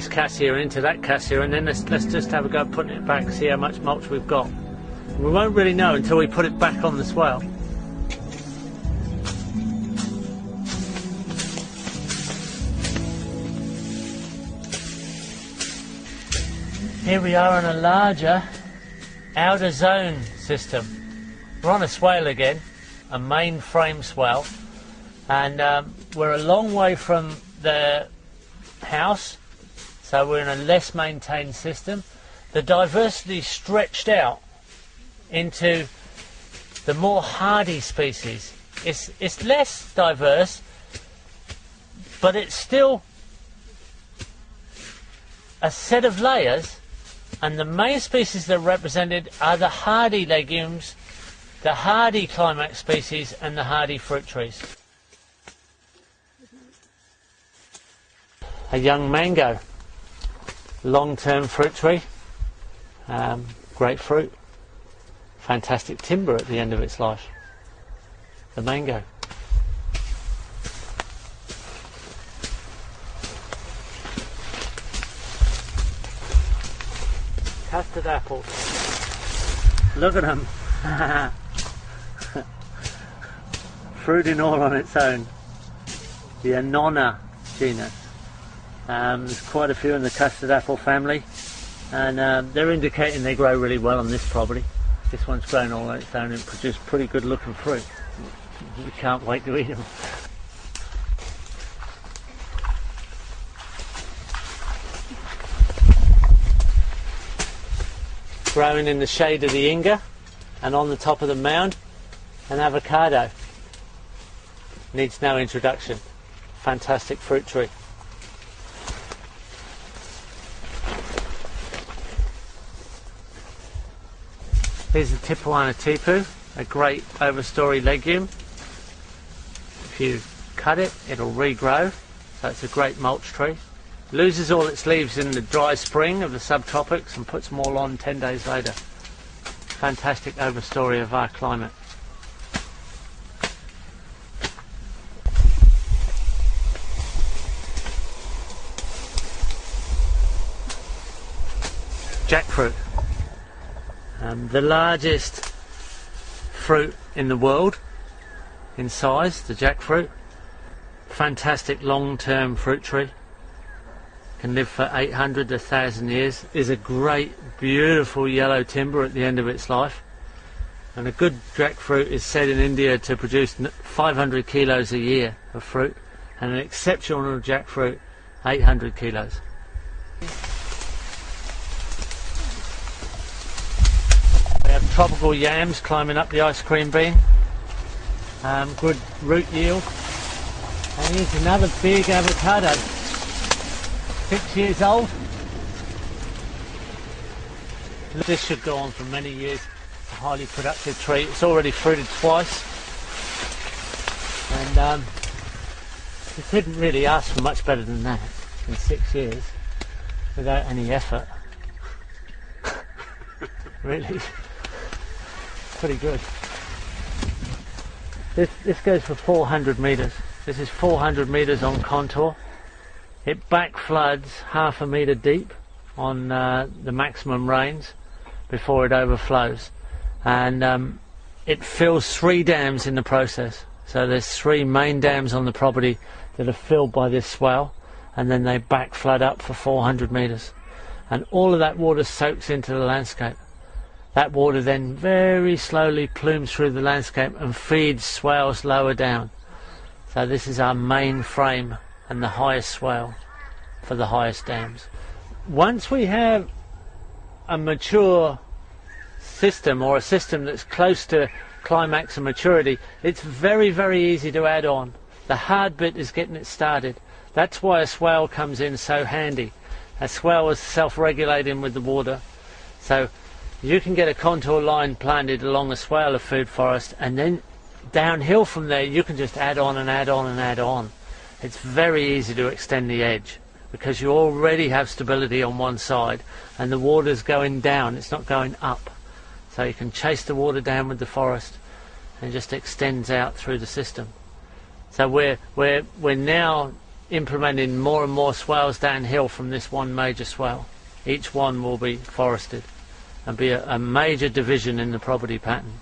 cassia, into that cassia, and then let's just have a go at putting it back, see how much mulch we've got. We won't really know until we put it back on the swale. Here we are on a larger outer zone system. We're on a swale again, a main frame swale, and we're a long way from the house, so we're in a less maintained system. The diversity stretched out into the more hardy species. It's less diverse, but it's still a set of layers, and the main species that are represented are the hardy legumes, the hardy climax species, and the hardy fruit trees. a young mango, long-term fruit tree, great fruit, fantastic timber at the end of its life, the mango. Custard apples, look at them. Fruit in all on its own. The Annona genus. There's quite a few in the custard apple family, and they're indicating they grow really well on this property. This one's grown all on its own and produced pretty good looking fruit. We can't wait to eat them. Growing in the shade of the Inga, and on the top of the mound, an avocado. Needs no introduction. Fantastic fruit tree. Here's the Tipuana tipu, a great overstory legume. If you cut it, it'll regrow, so it's a great mulch tree. Loses all its leaves in the dry spring of the subtropics and puts them all on 10 days later. Fantastic overstory of our climate. Jackfruit. The largest fruit in the world in size, the jackfruit. Fantastic long-term fruit tree. Can live for 800 to 1,000 years. Is a great, beautiful yellow timber at the end of its life. And a good jackfruit is said in India to produce 500 kilos a year of fruit, and an exceptional jackfruit 800 kilos. We have tropical yams climbing up the ice cream bean. Good root yield. And here's another big avocado. 6 years old. This should go on for many years. A highly productive tree. It's already fruited twice, and you couldn't really ask for much better than that in 6 years without any effort. Really, pretty good. This goes for 400 meters. This is 400 meters on contour. It back floods 1/2 meter deep on the maximum rains before it overflows, and it fills 3 dams in the process. So there's 3 main dams on the property that are filled by this swell, and then they back flood up for 400 meters, and all of that water soaks into the landscape. That water then very slowly plumes through the landscape and feeds swales lower down. So this is our main frame and the highest swell for the highest dams. Once we have a mature system, or a system that's close to climax and maturity, it's very, very easy to add on. The hard bit is getting it started. That's why a swale comes in so handy. A swale is self-regulating with the water, so you can get a contour line planted along a swale of food forest, and then downhill from there you can just add on and add on and add on. It's very easy to extend the edge because you already have stability on one side and the water's going down, it's not going up. So you can chase the water down with the forest and it just extends out through the system. So we're now implementing more and more swales downhill from this one major swale. Each one will be forested and be a major division in the property pattern.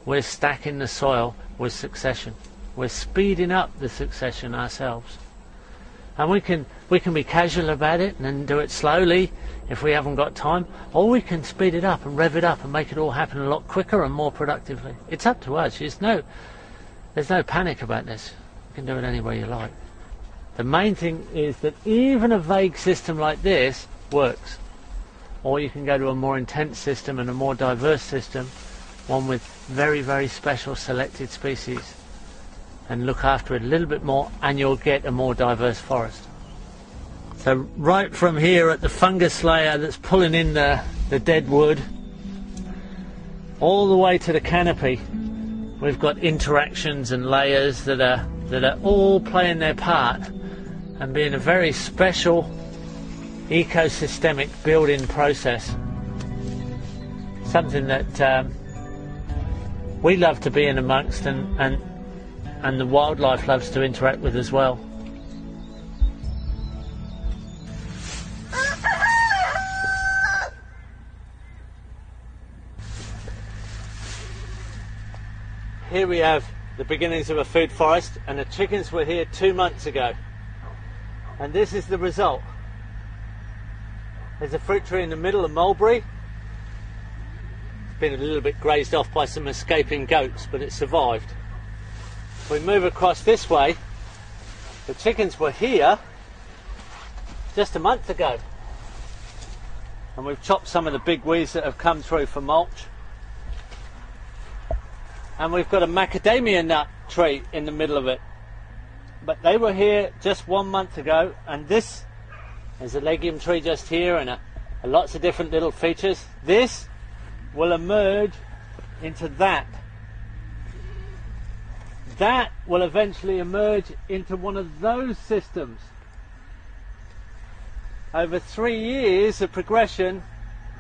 We're stacking the soil with succession. We're speeding up the succession ourselves. And we can be casual about it and then do it slowly if we haven't got time, or we can speed it up and rev it up and make it all happen a lot quicker and more productively. It's up to us. There's no panic about this. You can do it any way you like. The main thing is that even a vague system like this works. Or you can go to a more intense system and a more diverse system, one with very, very special selected species, and look after it a little bit more, and you'll get a more diverse forest. So right from here at the fungus layer that's pulling in the dead wood, all the way to the canopy, we've got interactions and layers that are all playing their part and being a very special ecosystemic building process. Something that we love to be in amongst, and the wildlife loves to interact with as well. Here we have the beginnings of a food forest, and the chickens were here 2 months ago, and this is the result. There's a fruit tree in the middle of mulberry. It's been a little bit grazed off by some escaping goats, but it survived. If we move across this way, the chickens were here just a month ago, and we've chopped some of the big weeds that have come through for mulch. And we've got a macadamia nut tree in the middle of it, but they were here just 1 month ago, and this is a legume tree just here, and lots of different little features. This will emerge into that. That will eventually emerge into one of those systems. Over 3 years of progression,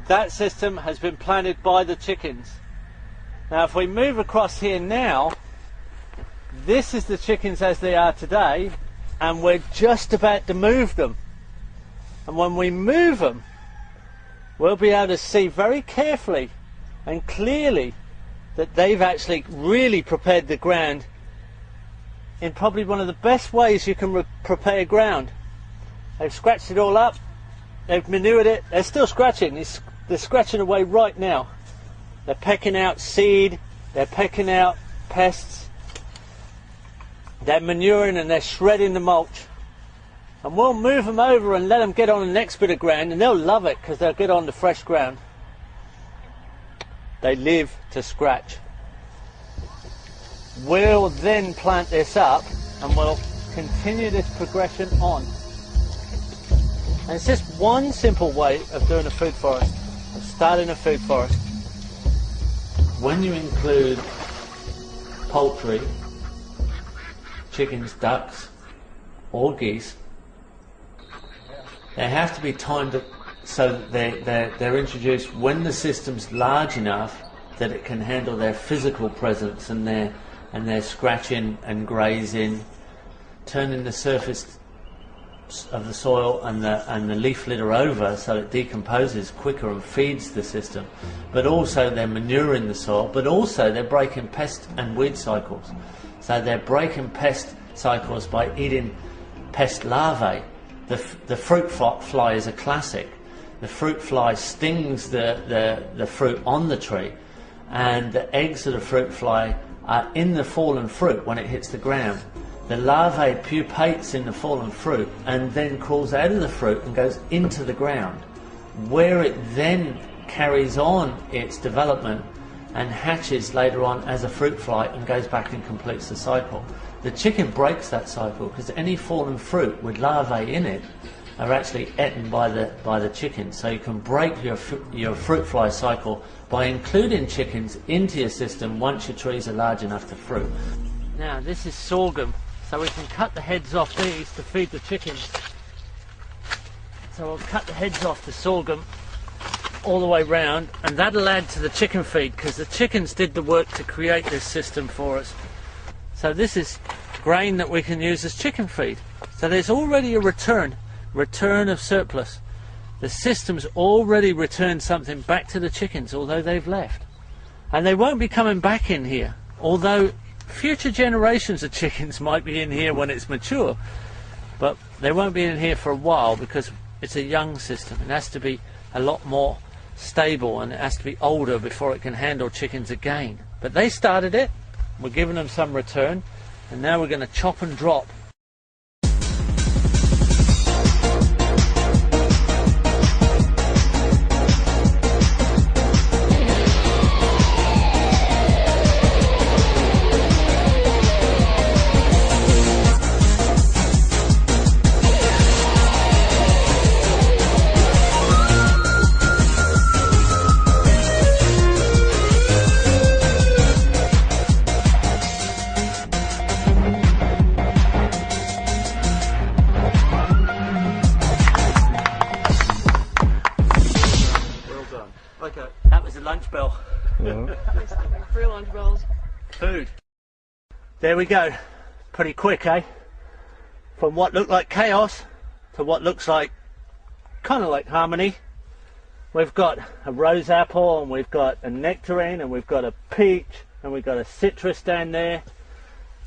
that system has been planted by the chickens. Now if we move across here now, this is the chickens as they are today, and we're just about to move them. And when we move them, we'll be able to see very carefully and clearly that they've actually really prepared the ground in probably one of the best ways you can prepare ground. They've scratched it all up, they've manured it, they're still scratching, they're scratching away right now. They're pecking out seed, they're pecking out pests, they're manuring and they're shredding the mulch. And we'll move them over and let them get on the next bit of ground, and they'll love it because they'll get on the fresh ground. They live to scratch. We'll then plant this up and we'll continue this progression on. And it's just one simple way of doing a food forest, of starting a food forest. When you include poultry, chickens, ducks, or geese, they have to be timed so that they're introduced when the system's large enough that it can handle their physical presence and their scratching and grazing, turning the surface of the soil and the leaf litter over so it decomposes quicker and feeds the system. But also they're manuring the soil, but also they're breaking pest and weed cycles. So they're breaking pest cycles by eating pest larvae. The fruit fly is a classic. The fruit fly stings the fruit on the tree, and the eggs of the fruit fly are in the fallen fruit when it hits the ground. The larvae pupates in the fallen fruit and then crawls out of the fruit and goes into the ground, where it then carries on its development and hatches later on as a fruit fly and goes back and completes the cycle. The chicken breaks that cycle because any fallen fruit with larvae in it are actually eaten by the chicken. So you can break your fruit fly cycle by including chickens into your system once your trees are large enough to fruit. Now this is sorghum, so we can cut the heads off these to feed the chickens. So we'll cut the heads off the sorghum all the way round, and that'll add to the chicken feed because the chickens did the work to create this system for us. So this is grain that we can use as chicken feed. So there's already a return of surplus. The system's already returned something back to the chickens, although they've left. And they won't be coming back in here, although future generations of chickens might be in here when it's mature. But they won't be in here for a while because it's a young system. It has to be a lot more stable and it has to be older before it can handle chickens again. But they started it, we're giving them some return, and now we're going to chop and drop. Okay. That was the lunch bell. Free lunch bells. Food. There we go. Pretty quick, eh? From what looked like chaos to what looks like kind of like harmony. We've got a rose apple, and we've got a nectarine, and we've got a peach, and we've got a citrus down there.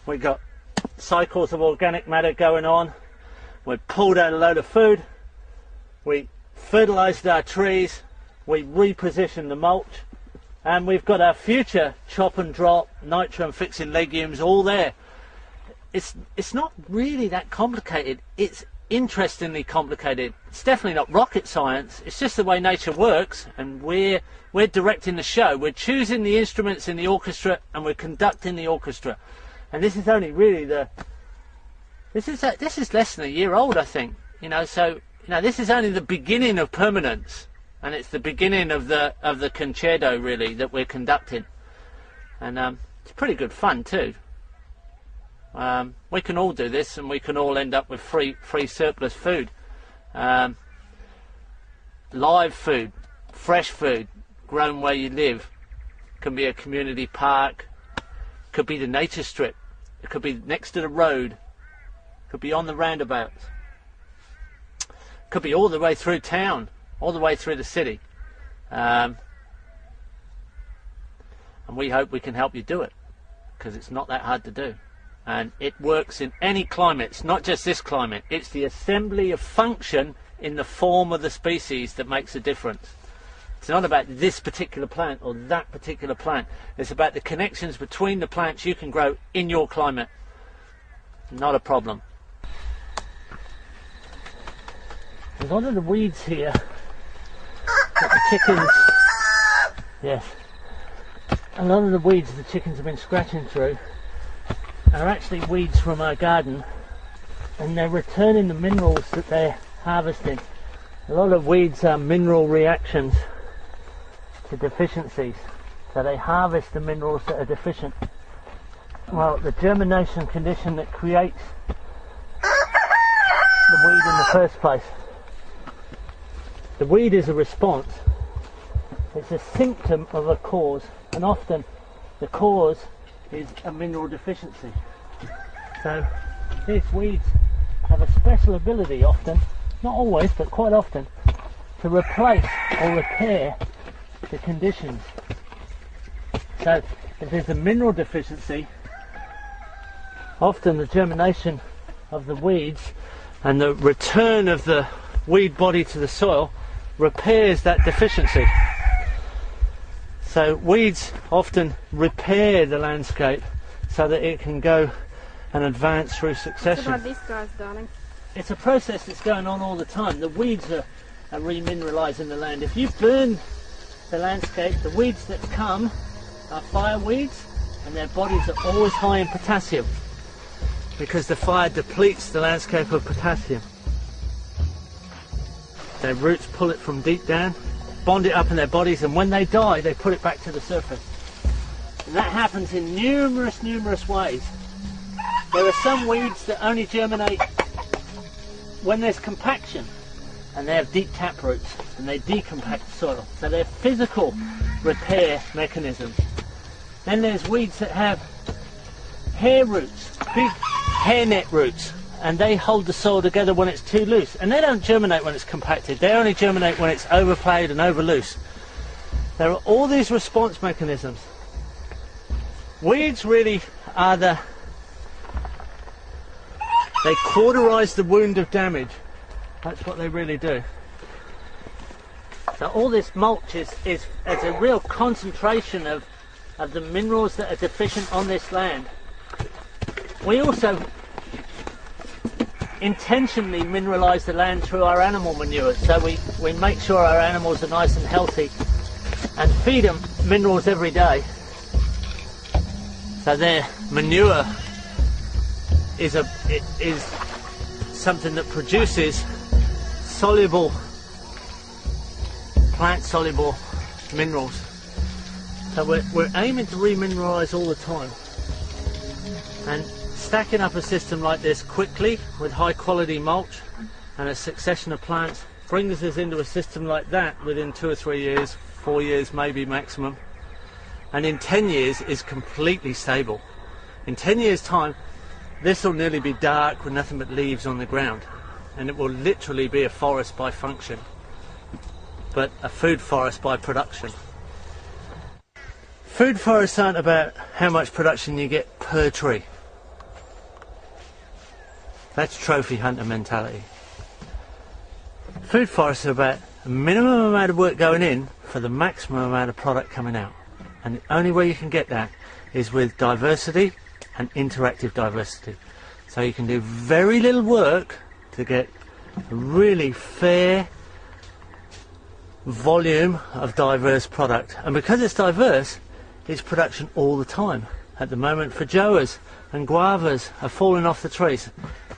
We've got cycles of organic matter going on. We've pulled out a load of food. We fertilized our trees. We repositioned the mulch. And we've got our future chop and drop, nitrogen fixing legumes all there. It's not really that complicated. It's interestingly complicated. It's definitely not rocket science. It's just the way nature works, and we're directing the show. We're choosing the instruments in the orchestra, and we're conducting the orchestra. And this is only really this is less than a year old, I think. So this is only the beginning of permanence, and it's the beginning of the concerto really that we're conducting. And it's pretty good fun too. We can all do this, and we can all end up with free surplus food, live food, fresh food, grown where you live. Can be a community park, could be the nature strip, it could be next to the road, could be on the roundabouts, could be all the way through town, all the way through the city, and we hope we can help you do it, because it's not that hard to do. And it works in any climate. It's not just this climate. It's the assembly of function in the form of the species that makes a difference. It's not about this particular plant or that particular plant. It's about the connections between the plants you can grow in your climate. Not a problem. There's a lot of the weeds here that the chickens... Yes. A lot of the weeds the chickens have been scratching through are actually weeds from our garden, and they're returning the minerals that they're harvesting. A lot of weeds are mineral reactions to deficiencies, so they harvest the minerals that are deficient. Well, the germination condition that creates the weed in the first place. The weed is a response. It's a symptom of a cause, and often the cause is a mineral deficiency. So these weeds have a special ability often, not always but quite often, to replace or repair the conditions. So if there's a mineral deficiency, often the germination of the weeds and the return of the weed body to the soil repairs that deficiency. So weeds often repair the landscape so that it can go and advance through succession. What about these guys, darling? It's a process that's going on all the time. The weeds are remineralising the land. If you burn the landscape, the weeds that come are fire weeds, and their bodies are always high in potassium because the fire depletes the landscape of potassium. Their roots pull it from deep down, bond it up in their bodies, and when they die they put it back to the surface. And that happens in numerous ways. There are some weeds that only germinate when there's compaction, and they have deep tap roots and they decompact the soil, so they're physical repair mechanisms. Then there's weeds that have hair roots, big hairnet roots, and they hold the soil together when it's too loose, and they don't germinate when it's compacted. They only germinate when it's overplayed and over loose. There are all these response mechanisms. Weeds really are they cauterize the wound of damage. That's what they really do. So all this mulch is a real concentration of the minerals that are deficient on this land. We also intentionally mineralise the land through our animal manure, so we make sure our animals are nice and healthy and feed them minerals every day, so their manure is something that produces soluble, plant soluble minerals. So we're aiming to remineralise all the time, and stacking up a system like this quickly with high quality mulch and a succession of plants brings us into a system like that within 2 or 3 years, 4 years maybe maximum, and in 10 years is completely stable. In 10 years time, this will nearly be dark with nothing but leaves on the ground, and it will literally be a forest by function, but a food forest by production. Food forests aren't about how much production you get per tree. That's trophy hunter mentality. Food forests are about a minimum amount of work going in for the maximum amount of product coming out. And the only way you can get that is with diversity and interactive diversity. So you can do very little work to get a really fair volume of diverse product. And because it's diverse, it's production all the time. At the moment, feijoas and guavas are falling off the trees.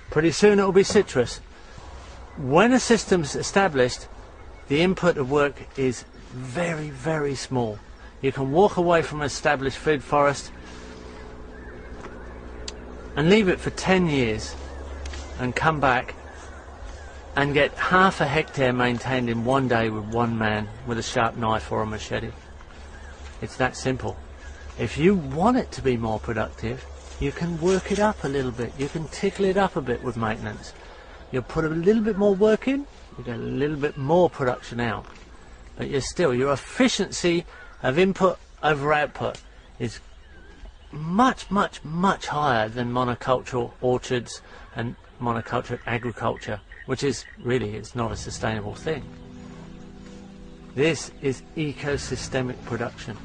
Pretty soon it will be citrus. When a system's established, the input of work is very, very small. You can walk away from an established food forest and leave it for 10 years and come back and get half a hectare maintained in one day with one man with a sharp knife or a machete. It's that simple. If you want it to be more productive, you can work it up a little bit. You can tickle it up a bit with maintenance. You'll put a little bit more work in, you get a little bit more production out. But your efficiency of input over output is much, much, much higher than monocultural orchards and monocultural agriculture, which is really, it's not a sustainable thing. This is ecosystemic production.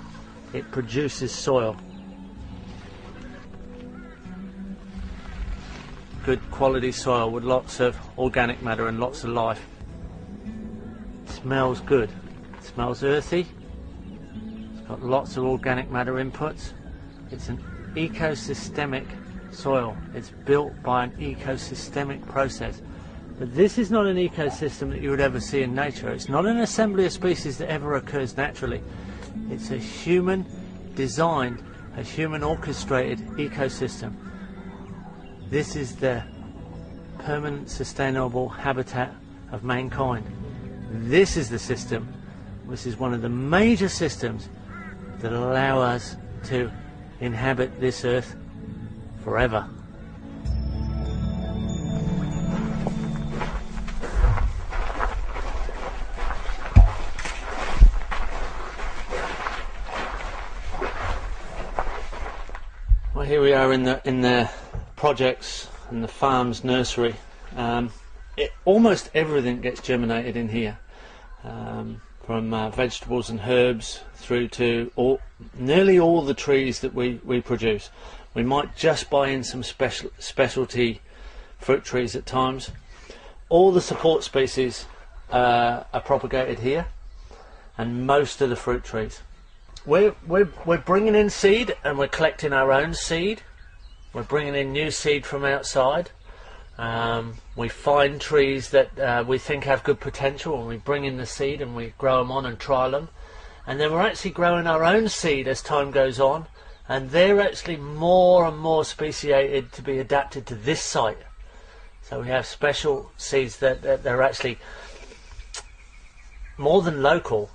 It produces soil. Good quality soil with lots of organic matter and lots of life. It smells good. It smells earthy. It's got lots of organic matter inputs. It's an ecosystemic soil. It's built by an ecosystemic process. But this is not an ecosystem that you would ever see in nature. It's not an assembly of species that ever occurs naturally. It's a human designed, a human orchestrated ecosystem. This is the permanent sustainable habitat of mankind. This is the system, this is one of the major systems that allow us to inhabit this earth forever. Well, here we are in the projects and the farm's nursery. Almost everything gets germinated in here, from vegetables and herbs through to nearly all the trees that we produce. We might just buy in some specialty fruit trees at times. All the support species are propagated here, and most of the fruit trees. We're bringing in seed, and we're collecting our own seed. We're bringing in new seed from outside. We find trees that we think have good potential, and we bring in the seed and we grow them on and trial them. And then we're actually growing our own seed as time goes on, and they're actually more and more speciated to be adapted to this site. So we have special seeds that they're actually more than local.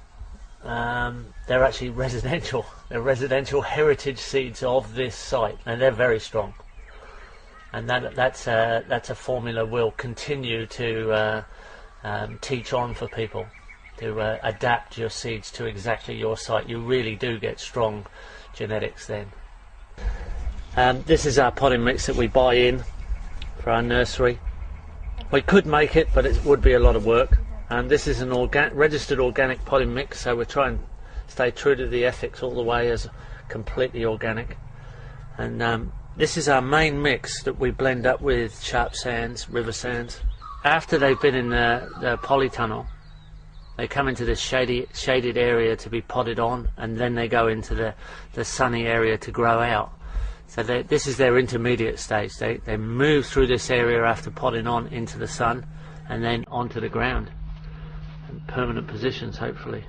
They're actually residential. They're residential heritage seeds of this site, and they're very strong. And that's a formula we'll continue to teach on for people, to adapt your seeds to exactly your site. You really do get strong genetics then. This is our potting mix that we buy in for our nursery. We could make it, but it would be a lot of work. This is an registered organic potting mix, so we're trying to stay true to the ethics all the way as completely organic. And this is our main mix that we blend up with sharp sands, river sands. After they've been in the polytunnel, they come into this shaded area to be potted on, and then they go into the sunny area to grow out. So this is their intermediate stage. They move through this area after potting on into the sun, and then onto the ground. Permanent positions, hopefully.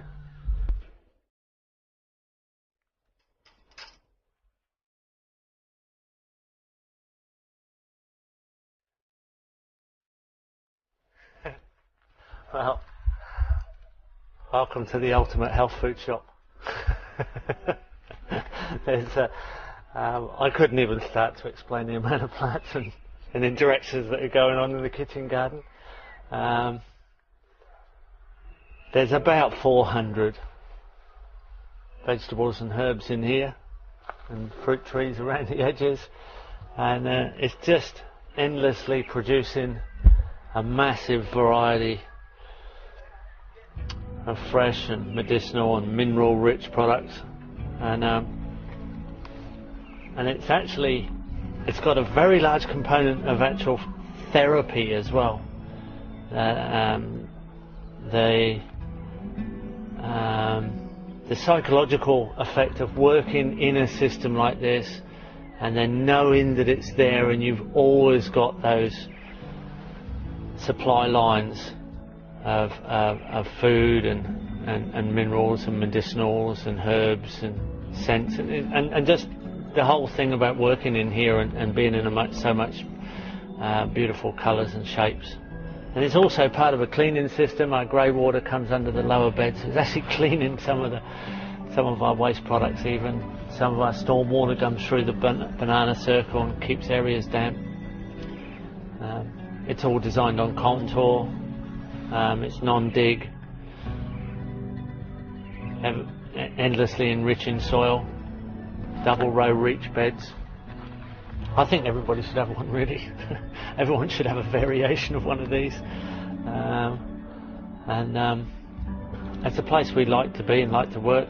Well, Welcome to the ultimate health food shop. I couldn't even start to explain the amount of plants and interactions that are going on in the kitchen garden. There's about 400 vegetables and herbs in here, and fruit trees around the edges, and it's just endlessly producing a massive variety of fresh and medicinal and mineral rich products, and it's got a very large component of actual therapy as well. The psychological effect of working in a system like this and then knowing that it's there and you've always got those supply lines of food and minerals and medicinals and herbs and scents and just the whole thing about working in here and being in so much beautiful colours and shapes. And it's also part of a cleaning system. Our grey water comes under the lower beds. It's actually cleaning some of our waste products even. Some of our storm water comes through the banana circle and keeps areas damp. It's all designed on contour. It's non-dig. Endlessly enriching soil. Double row reach beds. I think everybody should have one, really. Everyone should have a variation of one of these. It's a place we like to be and like to work,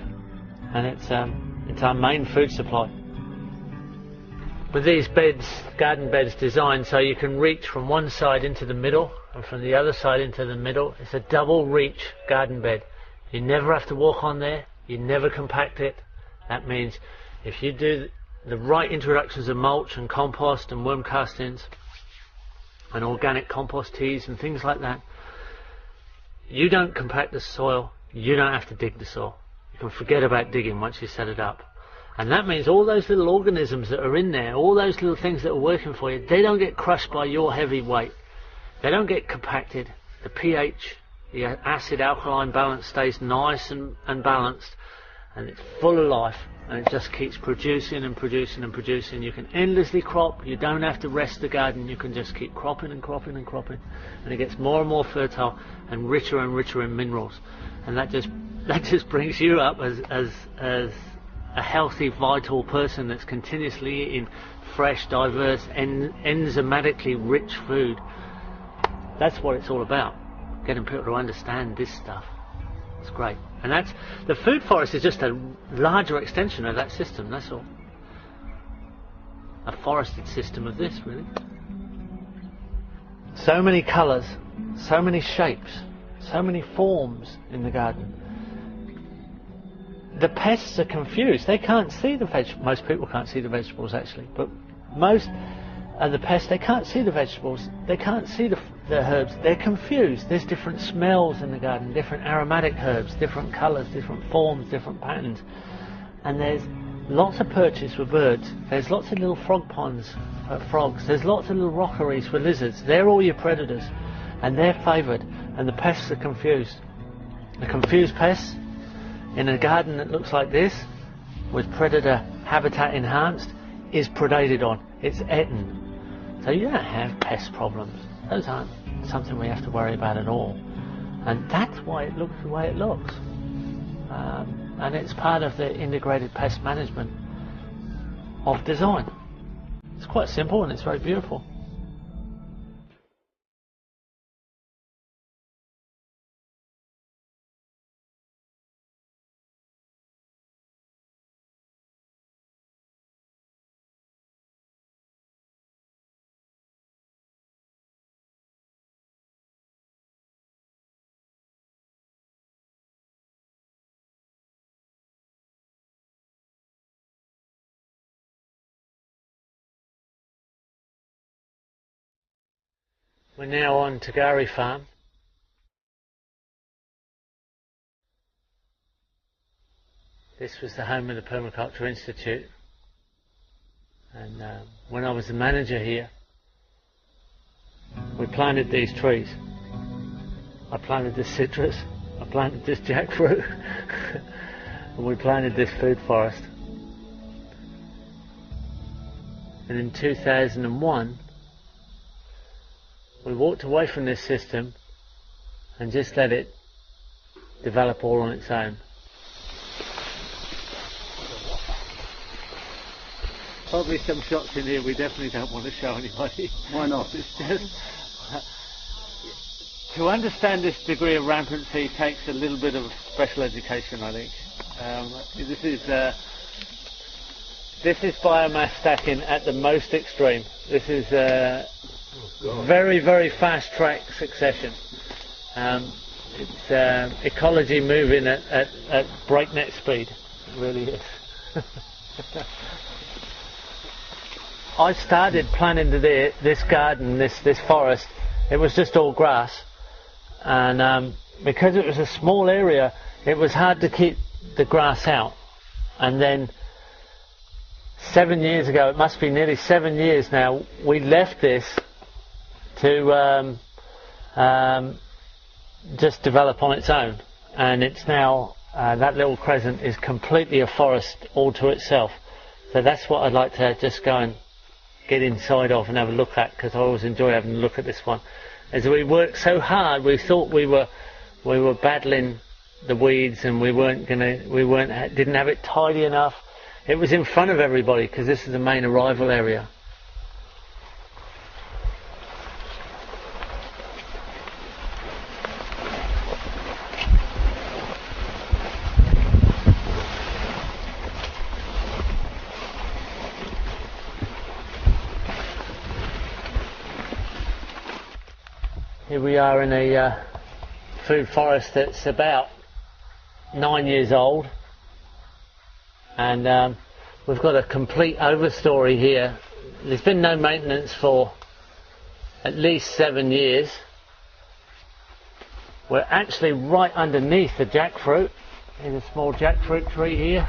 and it's our main food supply. With these beds, garden beds designed so you can reach from one side into the middle and from the other side into the middle. It's a double reach garden bed. You never have to walk on there, you never compact it. That means if you do the right introductions of mulch and compost and worm castings and organic compost teas and things like that, you don't compact the soil, you don't have to dig the soil. You can forget about digging once you set it up. And that means all those little organisms that are in there, all those little things that are working for you, they don't get crushed by your heavy weight. They don't get compacted. The pH, the acid alkaline balance stays nice and balanced, and it's full of life. And it just keeps producing and producing and producing. You can endlessly crop. You don't have to rest the garden. You can just keep cropping and cropping and cropping, and it gets more and more fertile and richer in minerals. And that just brings you up as a healthy, vital person that's continuously eating fresh, diverse, enzymatically rich food. That's what it's all about. Getting people to understand this stuff. It's great. And the food forest is just a larger extension of that system, that's all. A forested system of this, really. So many colours, so many shapes, so many forms in the garden. The pests are confused. They can't see the vegetables. Most people can't see the vegetables, actually. But most of the pests, they can't see the vegetables. They can't see the herbs. They're confused. There's different smells in the garden, different aromatic herbs, different colours, different forms, different patterns. And there's lots of perches for birds. There's lots of little frog ponds for frogs. There's lots of little rockeries for lizards. They're all your predators, and they're favoured. And the pests are confused. The confused pests in a garden that looks like this, with predator habitat enhanced, is predated on. It's eaten. So you don't have pest problems. Those aren't something we have to worry about at all. And that's why it looks the way it looks. And it's part of the integrated pest management of design. It's quite simple and it's very beautiful. We're now on Tagari Farm. This was the home of the Permaculture Institute, and when I was the manager here, we planted these trees. I planted the citrus, I planted this jackfruit and we planted this food forest. And in 2001 we walked away from this system and just let it develop all on its own. Probably some shots in here we definitely don't want to show anybody. Why not? It's just to understand this degree of rampancy takes a little bit of special education, I think. This is biomass stacking at the most extreme. This is very, very fast track succession. It's ecology moving at breakneck speed. It really is. I started planting this garden, this forest. It was just all grass, and because it was a small area, it was hard to keep the grass out. And then 7 years ago, it must be nearly 7 years now, we left this to just develop on its own, and it's now that little crescent is completely a forest all to itself. So that's what I'd like to just go and get inside of and have a look at, because I always enjoy having a look at this one. As we worked so hard, we thought we were battling the weeds, and didn't have it tidy enough. It was in front of everybody because this is the main arrival area. Here we are in a food forest that's about 9 years old, and we've got a complete overstory here. There's been no maintenance for at least 7 years. We're actually right underneath the jackfruit. There's a small jackfruit tree here.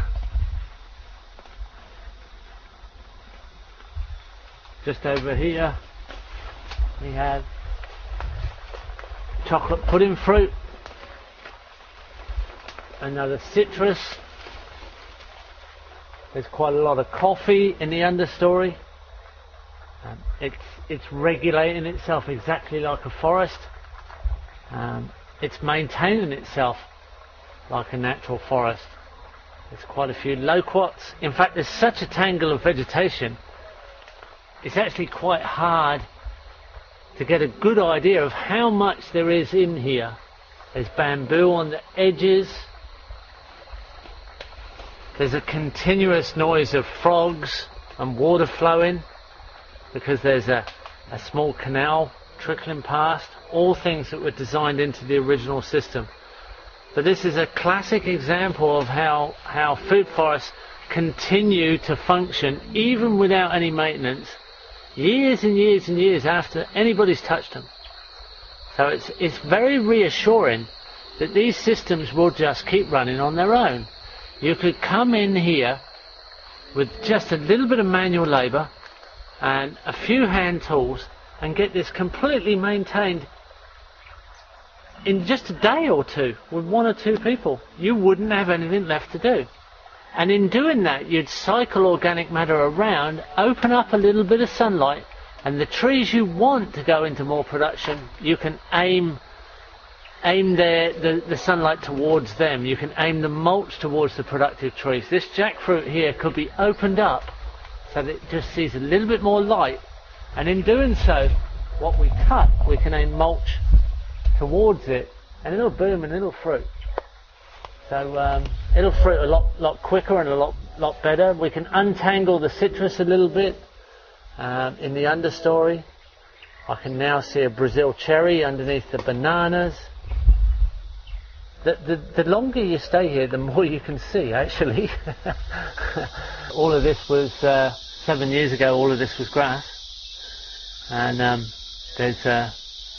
Just over here we have chocolate pudding fruit, another citrus. There's quite a lot of coffee in the understory. It's regulating itself exactly like a forest. It's maintaining itself like a natural forest. There's quite a few loquats. In fact, there's such a tangle of vegetation, it's actually quite hard to get a good idea of how much there is in here. There's bamboo on the edges. There's a continuous noise of frogs and water flowing because there's a small canal trickling past. All things that were designed into the original system. But this is a classic example of how food forests continue to function even without any maintenance, years and years and years after anybody's touched them. So it's very reassuring that these systems will just keep running on their own. You could come in here with just a little bit of manual labour and a few hand tools and get this completely maintained in just a day or two with 1 or 2 people. You wouldn't have anything left to do. And in doing that, you'd cycle organic matter around, open up a little bit of sunlight, and the trees you want to go into more production, you can aim the sunlight towards them. You can aim the mulch towards the productive trees. This jackfruit here could be opened up so that it just sees a little bit more light, and in doing so, what we cut, we can aim mulch towards it, and it'll boom and it'll fruit. So it'll fruit a lot quicker and a lot better. We can untangle the citrus a little bit in the understory. I can now see a Brazil cherry underneath the bananas. The longer you stay here, the more you can see, actually. All of this was 7 years ago. All of this was grass, and there's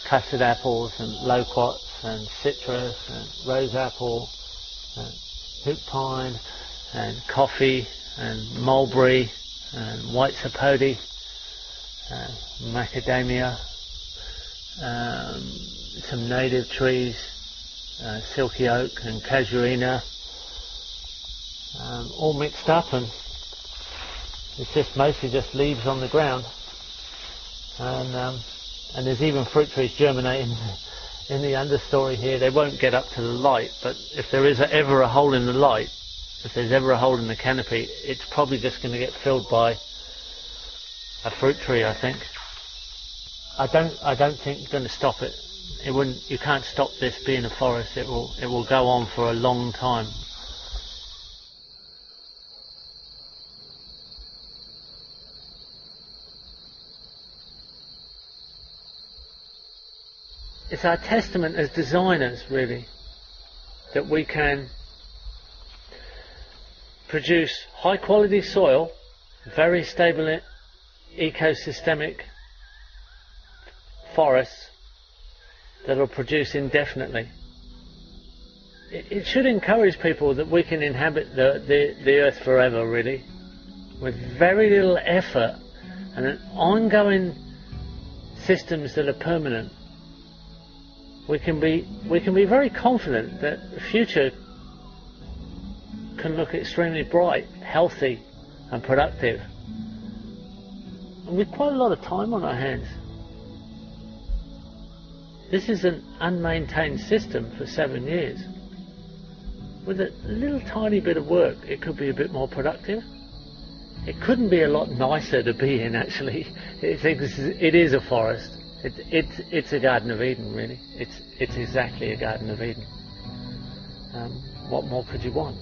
custard apples and loquats and citrus and rose apple and hoop pine and coffee and mulberry and white sapote, macadamia, some native trees, silky oak and casuarina, all mixed up, and it's just mostly just leaves on the ground, and there's even fruit trees germinating in the understory here. They won't get up to the light, but if there is ever a hole in the light, if there's ever a hole in the canopy, it's probably just going to get filled by a fruit tree, I think. I don't think you're going to stop it. You can't stop this being a forest. It will go on for a long time. It's our testament as designers, really, that we can produce high quality soil, very stable ecosystemic forests that will produce indefinitely. It should encourage people that we can inhabit the earth forever, really, with very little effort and an ongoing systems that are permanent. We can be very confident that the future can look extremely bright, healthy and productive, and with quite a lot of time on our hands. This is an unmaintained system for 7 years. With a little tiny bit of work, it could be a bit more productive. It couldn't be a lot nicer to be in, actually. It is a forest. It's a Garden of Eden, really. It's exactly a Garden of Eden. What more could you want?